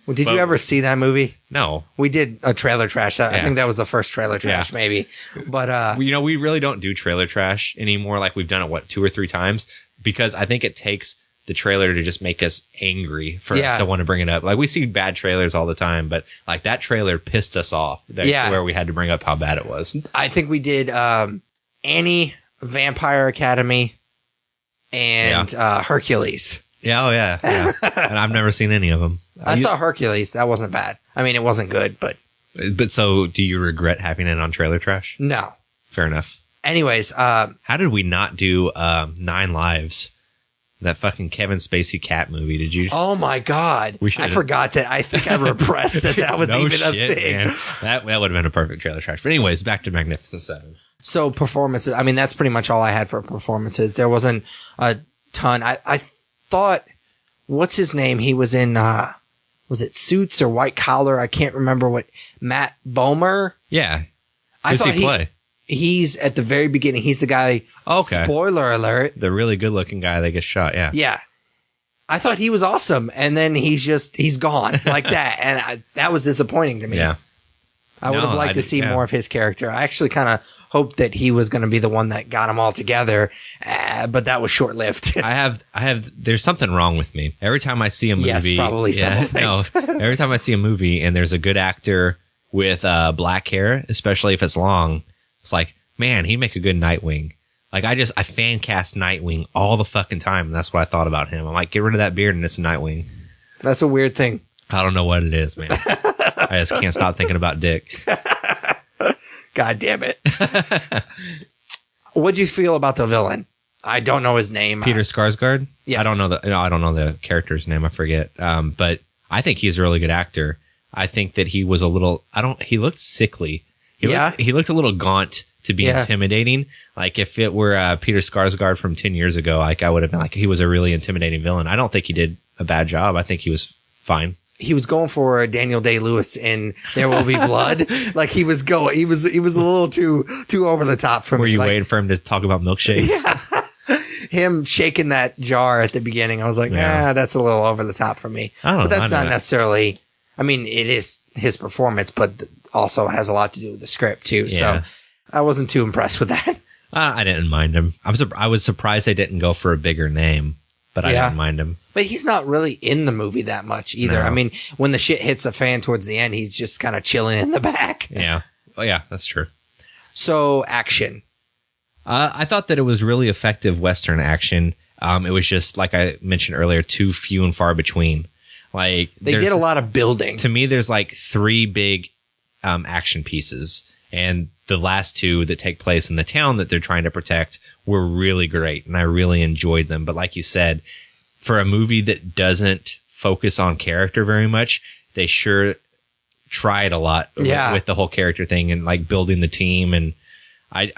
B: Well, did you ever see that movie?
A: No.
B: We did a trailer trash. I think that was the first trailer trash, maybe. But
A: we really don't do trailer trash anymore. We've done it 2 or 3 times, because I think it takes the trailer to just make us angry for us to want to bring it up. We see bad trailers all the time, but that trailer pissed us off. Where we had to bring up how bad it was.
B: I think we did Annie, Vampire Academy, and Hercules.
A: Yeah, oh yeah. And I've never seen any of them.
B: I saw Hercules. That wasn't bad. I mean, it wasn't good, but...
A: But so, do you regret having it on Trailer Trash?
B: No.
A: Fair enough.
B: Anyways,
A: how did we not do 9 Lives? That fucking Kevin Spacey cat movie. Did you?
B: Oh my God. I forgot that. I think I repressed that was even a thing. Man.
A: That would have been a perfect Trailer Trash. But anyways, back to Magnificent Seven.
B: So performances. I mean, that's pretty much all I had for performances. There wasn't a ton. I thought, what's his name? He was in, was it Suits or White Collar? I can't remember what. Matt Bomer?
A: Yeah.
B: Who's
A: he play?
B: He's at the very beginning. He's the guy.
A: Okay.
B: Spoiler alert.
A: The really good looking guy that gets shot. Yeah.
B: Yeah. I thought he was awesome. And then he's gone like that. And that was disappointing to me.
A: Yeah.
B: I would have liked to see more of his character. I actually kind of hoped that he was going to be the one that got them all together. But that was short lived.
A: There's something wrong with me. Every time I see a movie.
B: Yes, probably several things.
A: Every time I see a movie and there's a good actor with black hair, especially if it's long, it's like, man, he'd make a good Nightwing. Like I fan cast Nightwing all the fucking time, and that's what I thought about him. I'm like, get rid of that beard, and it's Nightwing.
B: That's a weird thing.
A: I don't know what it is, man. I just can't stop thinking about Dick.
B: God damn it. What'd you feel about the villain? I don't know his name.
A: Peter Skarsgård?
B: Yes.
A: I don't know the character's name. I forget. But I think he's a really good actor. I think that he was he looked sickly. He looked a little gaunt to be intimidating. Like if it were Peter Skarsgård from 10 years ago, like I would have been like, he was a really intimidating villain. I don't think he did a bad job. I think he was fine. He
B: was going for Daniel Day-Lewis in There Will Be Blood. Like he was a little too over the top for me.
A: Were you
B: like,
A: waiting for him to talk about milkshakes?
B: Yeah. Him shaking that jar at the beginning, I was like, that's a little over the top for me. But that's not necessarily, I mean, it is his performance, but also has a lot to do with the script too. Yeah. So I wasn't too impressed with that.
A: I didn't mind him. I was surprised they didn't go for a bigger name, but I didn't mind him.
B: But he's not really in the movie that much either. No. I mean, when the shit hits the fan towards the end, he's just kind of chilling in the back.
A: Yeah. Oh, yeah, that's true.
B: So, action.
A: I thought that it was really effective Western action. It was just, like I mentioned earlier, too few and far between. Like
B: they did a lot of building.
A: To me, there's like 3 big action pieces. And the last 2 that take place in the town that they're trying to protect were really great. And I really enjoyed them. But like you said, for a movie that doesn't focus on character very much, they sure tried a lot with the whole character thing and like building the team. And I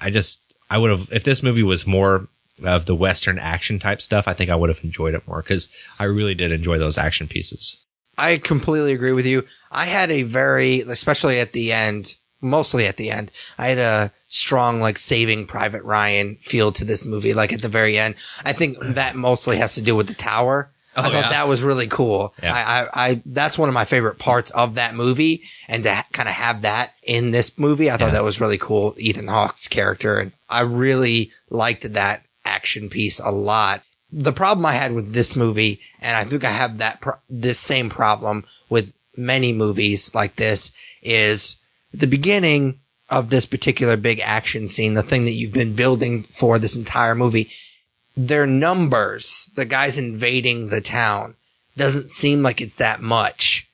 A: would have, if this movie was more of the Western action type stuff, I think I would have enjoyed it more because I really did enjoy those action pieces.
B: I completely agree with you. I had especially at the end, mostly at the end, I had a strong like Saving Private Ryan feel to this movie. Like at the very end, I think that mostly has to do with the tower. I thought that was really cool. Yeah. I that's one of my favorite parts of that movie, and to kind of have that in this movie, I thought that was really cool. Ethan Hawke's character, and I really liked that action piece a lot. The problem I had with this movie, and I think I have this same problem with many movies like this, is the beginning of this particular big action scene, the thing that you've been building for this entire movie. Their numbers, the guys invading the town, doesn't seem like it's that much.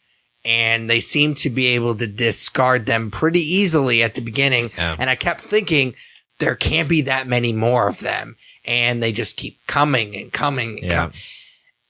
B: And they seem to be able to discard them pretty easily at the beginning. Yeah. And I kept thinking, there can't be that many more of them. And they just keep coming and coming and coming.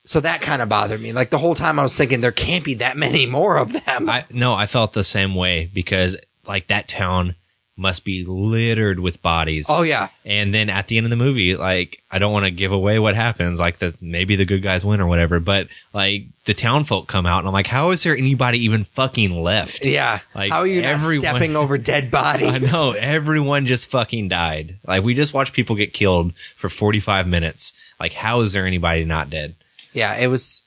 B: So that kind of bothered me. Like the whole time I was thinking, there can't be that many more of them.
A: I felt the same way because like that town must be littered with bodies.
B: Oh, yeah.
A: And then at the end of the movie, like, I don't want to give away what happens, like, maybe the good guys win or whatever, but, like, the town folk come out, and I'm like, how is there anybody even fucking left?
B: Yeah. Like, how are you not stepping over dead bodies?
A: I know. Everyone just fucking died. Like, we just watched people get killed for 45 minutes. Like, how is there anybody not dead?
B: Yeah, it was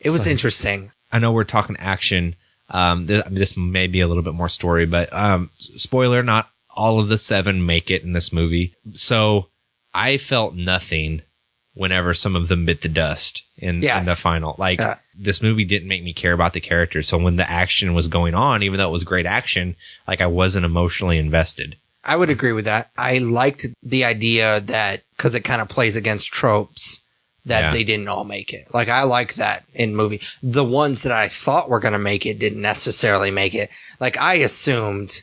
B: interesting.
A: I know we're talking action. This may be a little bit more story, but spoiler, not all of the 7 make it in this movie. So I felt nothing whenever some of them bit the dust in the final. Like this movie didn't make me care about the characters. So when the action was going on, even though it was great action, like I wasn't emotionally invested.
B: I would agree with that. I liked the idea that because it kind of plays against tropes, that they didn't all make it. Like, I like that in movie. The ones that I thought were going to make it didn't necessarily make it. Like, I assumed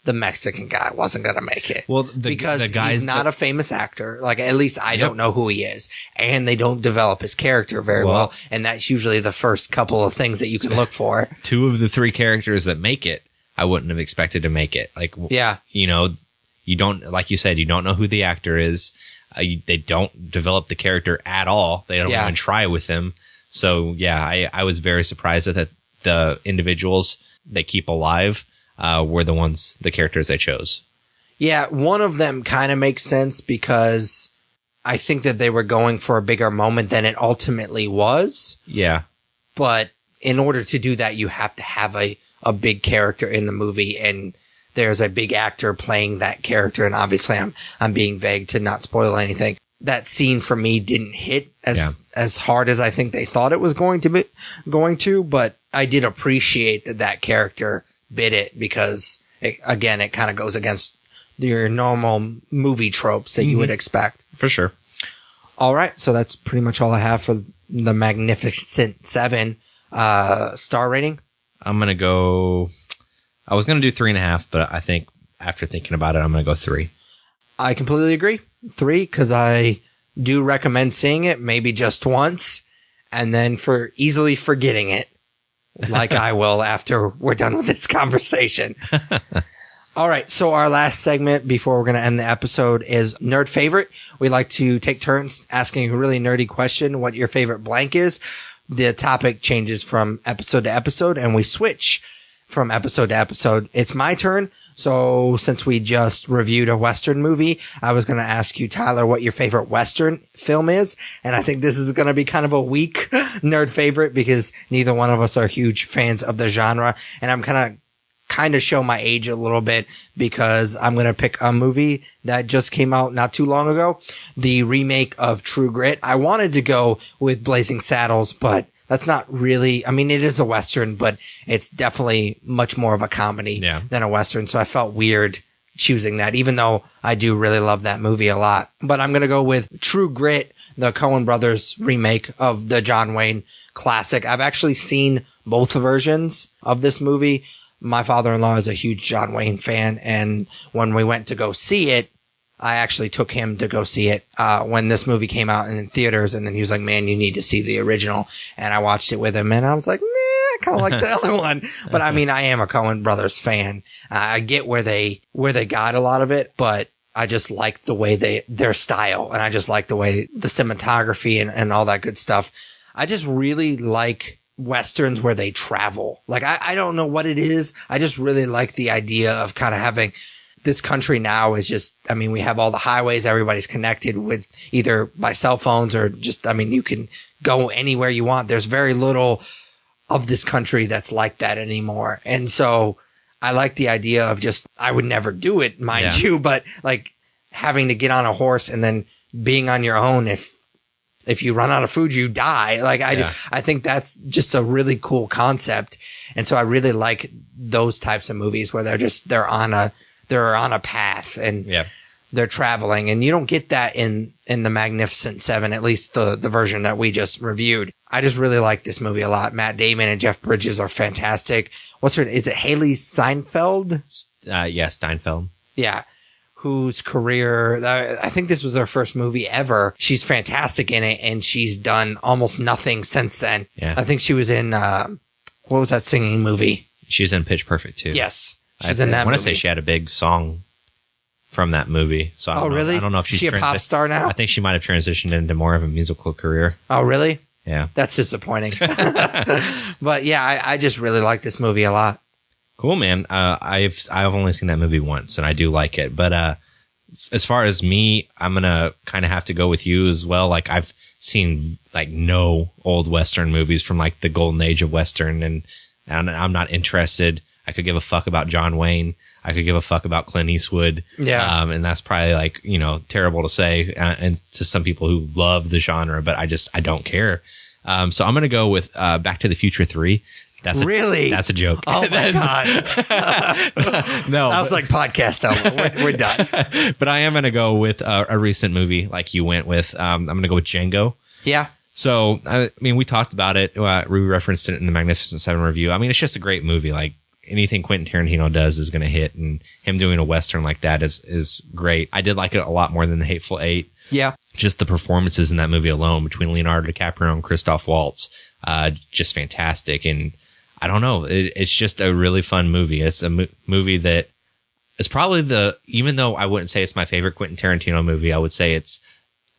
B: the Mexican guy wasn't going to make it. Well, because he's not a famous actor. Like, at least I don't know who he is. And they don't develop his character very well. And that's usually the first couple of things that you can look for.
A: 2 of the 3 characters that make it, I wouldn't have expected to make it. Like, you know, you don't, like you said, you don't know who the actor is. They don't develop the character at all. They don't even try with him. So, I was very surprised that the individuals they keep alive were the characters they chose.
B: Yeah, one of them kind of makes sense because I think that they were going for a bigger moment than it ultimately was.
A: Yeah.
B: But in order to do that, you have to have a big character in the movie, and there's a big actor playing that character, and obviously I'm being vague to not spoil anything. That scene for me didn't hit as hard as I think they thought it was going to, but I did appreciate that character bit it because it kind of goes against your normal movie tropes that you would expect.
A: For sure.
B: All right. So that's pretty much all I have for the Magnificent Seven. Star rating?
A: I'm going to go, I was going to do 3.5, but I think after thinking about it, I'm going to go 3.
B: I completely agree. 3, because I do recommend seeing it maybe just once and then for easily forgetting it like I will after we're done with this conversation. All right. So our last segment before we're going to end the episode is Nerd Favorite. We like to take turns asking a really nerdy question, what your favorite blank is. The topic changes from episode to episode and we switch from episode to episode. It's my turn. So since we just reviewed a Western movie, I was going to ask you, Tyler, what your favorite Western film is. And I think this is going to be kind of a weak nerd favorite because neither one of us are huge fans of the genre. And I'm kind of show my age a little bit because I'm going to pick a movie that just came out not too long ago, the remake of True Grit. I wanted to go with Blazing Saddles, but that's not really, I mean, it is a Western, but it's definitely much more of a comedy than a Western. So I felt weird choosing that, even though I do really love that movie a lot. But I'm going to go with True Grit, the Coen Brothers remake of the John Wayne classic. I've actually seen both versions of this movie. My father-in-law is a huge John Wayne fan, and when we went to go see it, I actually took him to go see it when this movie came out in theaters, and then he was like, man, you need to see the original. And I watched it with him, and I was like, nah, I kind of like the other one. But I mean, I am a Coen Brothers fan. I get where they got a lot of it, but I just like the way their style, and I just like the way the cinematography and all that good stuff. I just really like Westerns where they travel. Like, I don't know what it is. I just really like the idea of kind of having this country now is just, I mean, we have all the highways. Everybody's connected with either by cell phones or just, I mean, you can go anywhere you want. There's very little of this country that's like that anymore. And so I like the idea of just, I would never do it, mind you, but like having to get on a horse and then being on your own. If you run out of food, you die. Like I think that's just a really cool concept. And so I really like those types of movies where they're on a path and they're traveling, and you don't get that in the Magnificent Seven, at least the version that we just reviewed. I just really like this movie a lot. Matt Damon and Jeff Bridges are fantastic. Is it Haley Steinfeld?
A: Steinfeld. Yeah.
B: Whose career, I think this was her first movie ever. She's fantastic in it, and she's done almost nothing since then. Yeah. I think she was in, what was that singing movie?
A: She's in Pitch Perfect too.
B: Yes. She's in that movie.
A: I want to say she had a big song from that movie. So I don't know.
B: Really?
A: I don't know if she's
B: a pop star now?
A: I think she might have transitioned into more of a musical career.
B: Oh, really?
A: Yeah.
B: That's disappointing. But yeah, I just really like this movie a lot.
A: Cool, man. I've only seen that movie once, and I do like it. But as far as me, I'm gonna kind of have to go with you as well. Like, I've seen like no old Western movies from like the golden age of Western, and I'm not interested. I could give a fuck about John Wayne. I could give a fuck about Clint Eastwood. Yeah. And that's probably like, terrible to say, and to some people who love the genre, but I don't care. So I'm gonna go with Back to the Future 3.
B: Really?
A: That's a joke.
B: Oh my God.
A: No.
B: I was like, podcast over. We're done.
A: But I am going to go with a recent movie like you went with. I'm going to go with Django.
B: Yeah.
A: So, I mean, we talked about it. We referenced it in the Magnificent Seven review. I mean, it's just a great movie. Like, anything Quentin Tarantino does is going to hit, and him doing a Western like that is great. I did like it a lot more than The Hateful Eight.
B: Yeah.
A: Just the performances in that movie alone between Leonardo DiCaprio and Christoph Waltz, just fantastic. And I don't know. It's just a really fun movie. It's a movie that is probably even though I wouldn't say it's my favorite Quentin Tarantino movie, I would say it's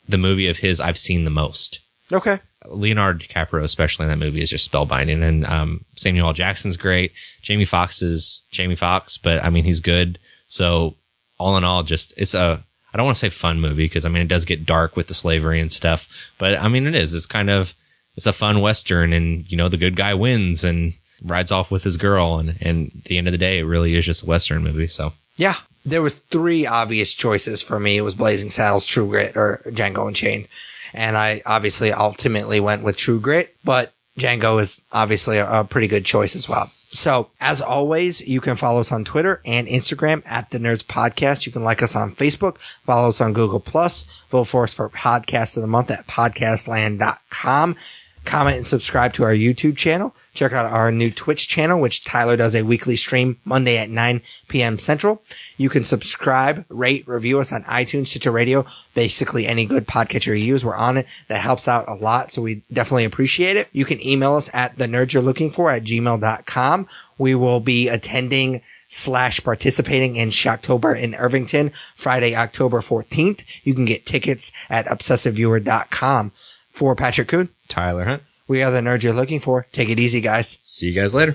A: the movie of his I've seen the most.
B: Okay.
A: Leonardo DiCaprio, especially in that movie, is just spellbinding. And Samuel L. Jackson's great. Jamie Foxx is Jamie Foxx, but I mean, he's good. So all in all, I don't want to say fun movie because I mean, it does get dark with the slavery and stuff, but I mean, it is. It's a fun Western, and the good guy wins and rides off with his girl, and at the end of the day, it really is just a Western movie. So
B: yeah, there was 3 obvious choices for me. It was Blazing Saddles, True Grit, or Django Unchained. And I obviously ultimately went with True Grit, but Django is obviously a pretty good choice as well. So, as always, you can follow us on Twitter and Instagram at The Nerds Podcast. You can like us on Facebook, follow us on Google+, vote for us for Podcast of the Month at podcastland.com. Comment and subscribe to our YouTube channel. Check out our new Twitch channel, which Tyler does a weekly stream Monday at 9 p.m. Central. You can subscribe, rate, review us on iTunes, Stitcher Radio, basically any good podcatcher you use. We're on it. That helps out a lot, so we definitely appreciate it. You can email us at thenerdsyou'relooking4@gmail.com. We will be attending / participating in Shocktober in Irvington, Friday, October 14th. You can get tickets at obsessiveviewer.com. For Patrick Kuhn,
A: Tyler Hunt.
B: We are the nerds you're looking for. Take it easy, guys.
A: See you guys later.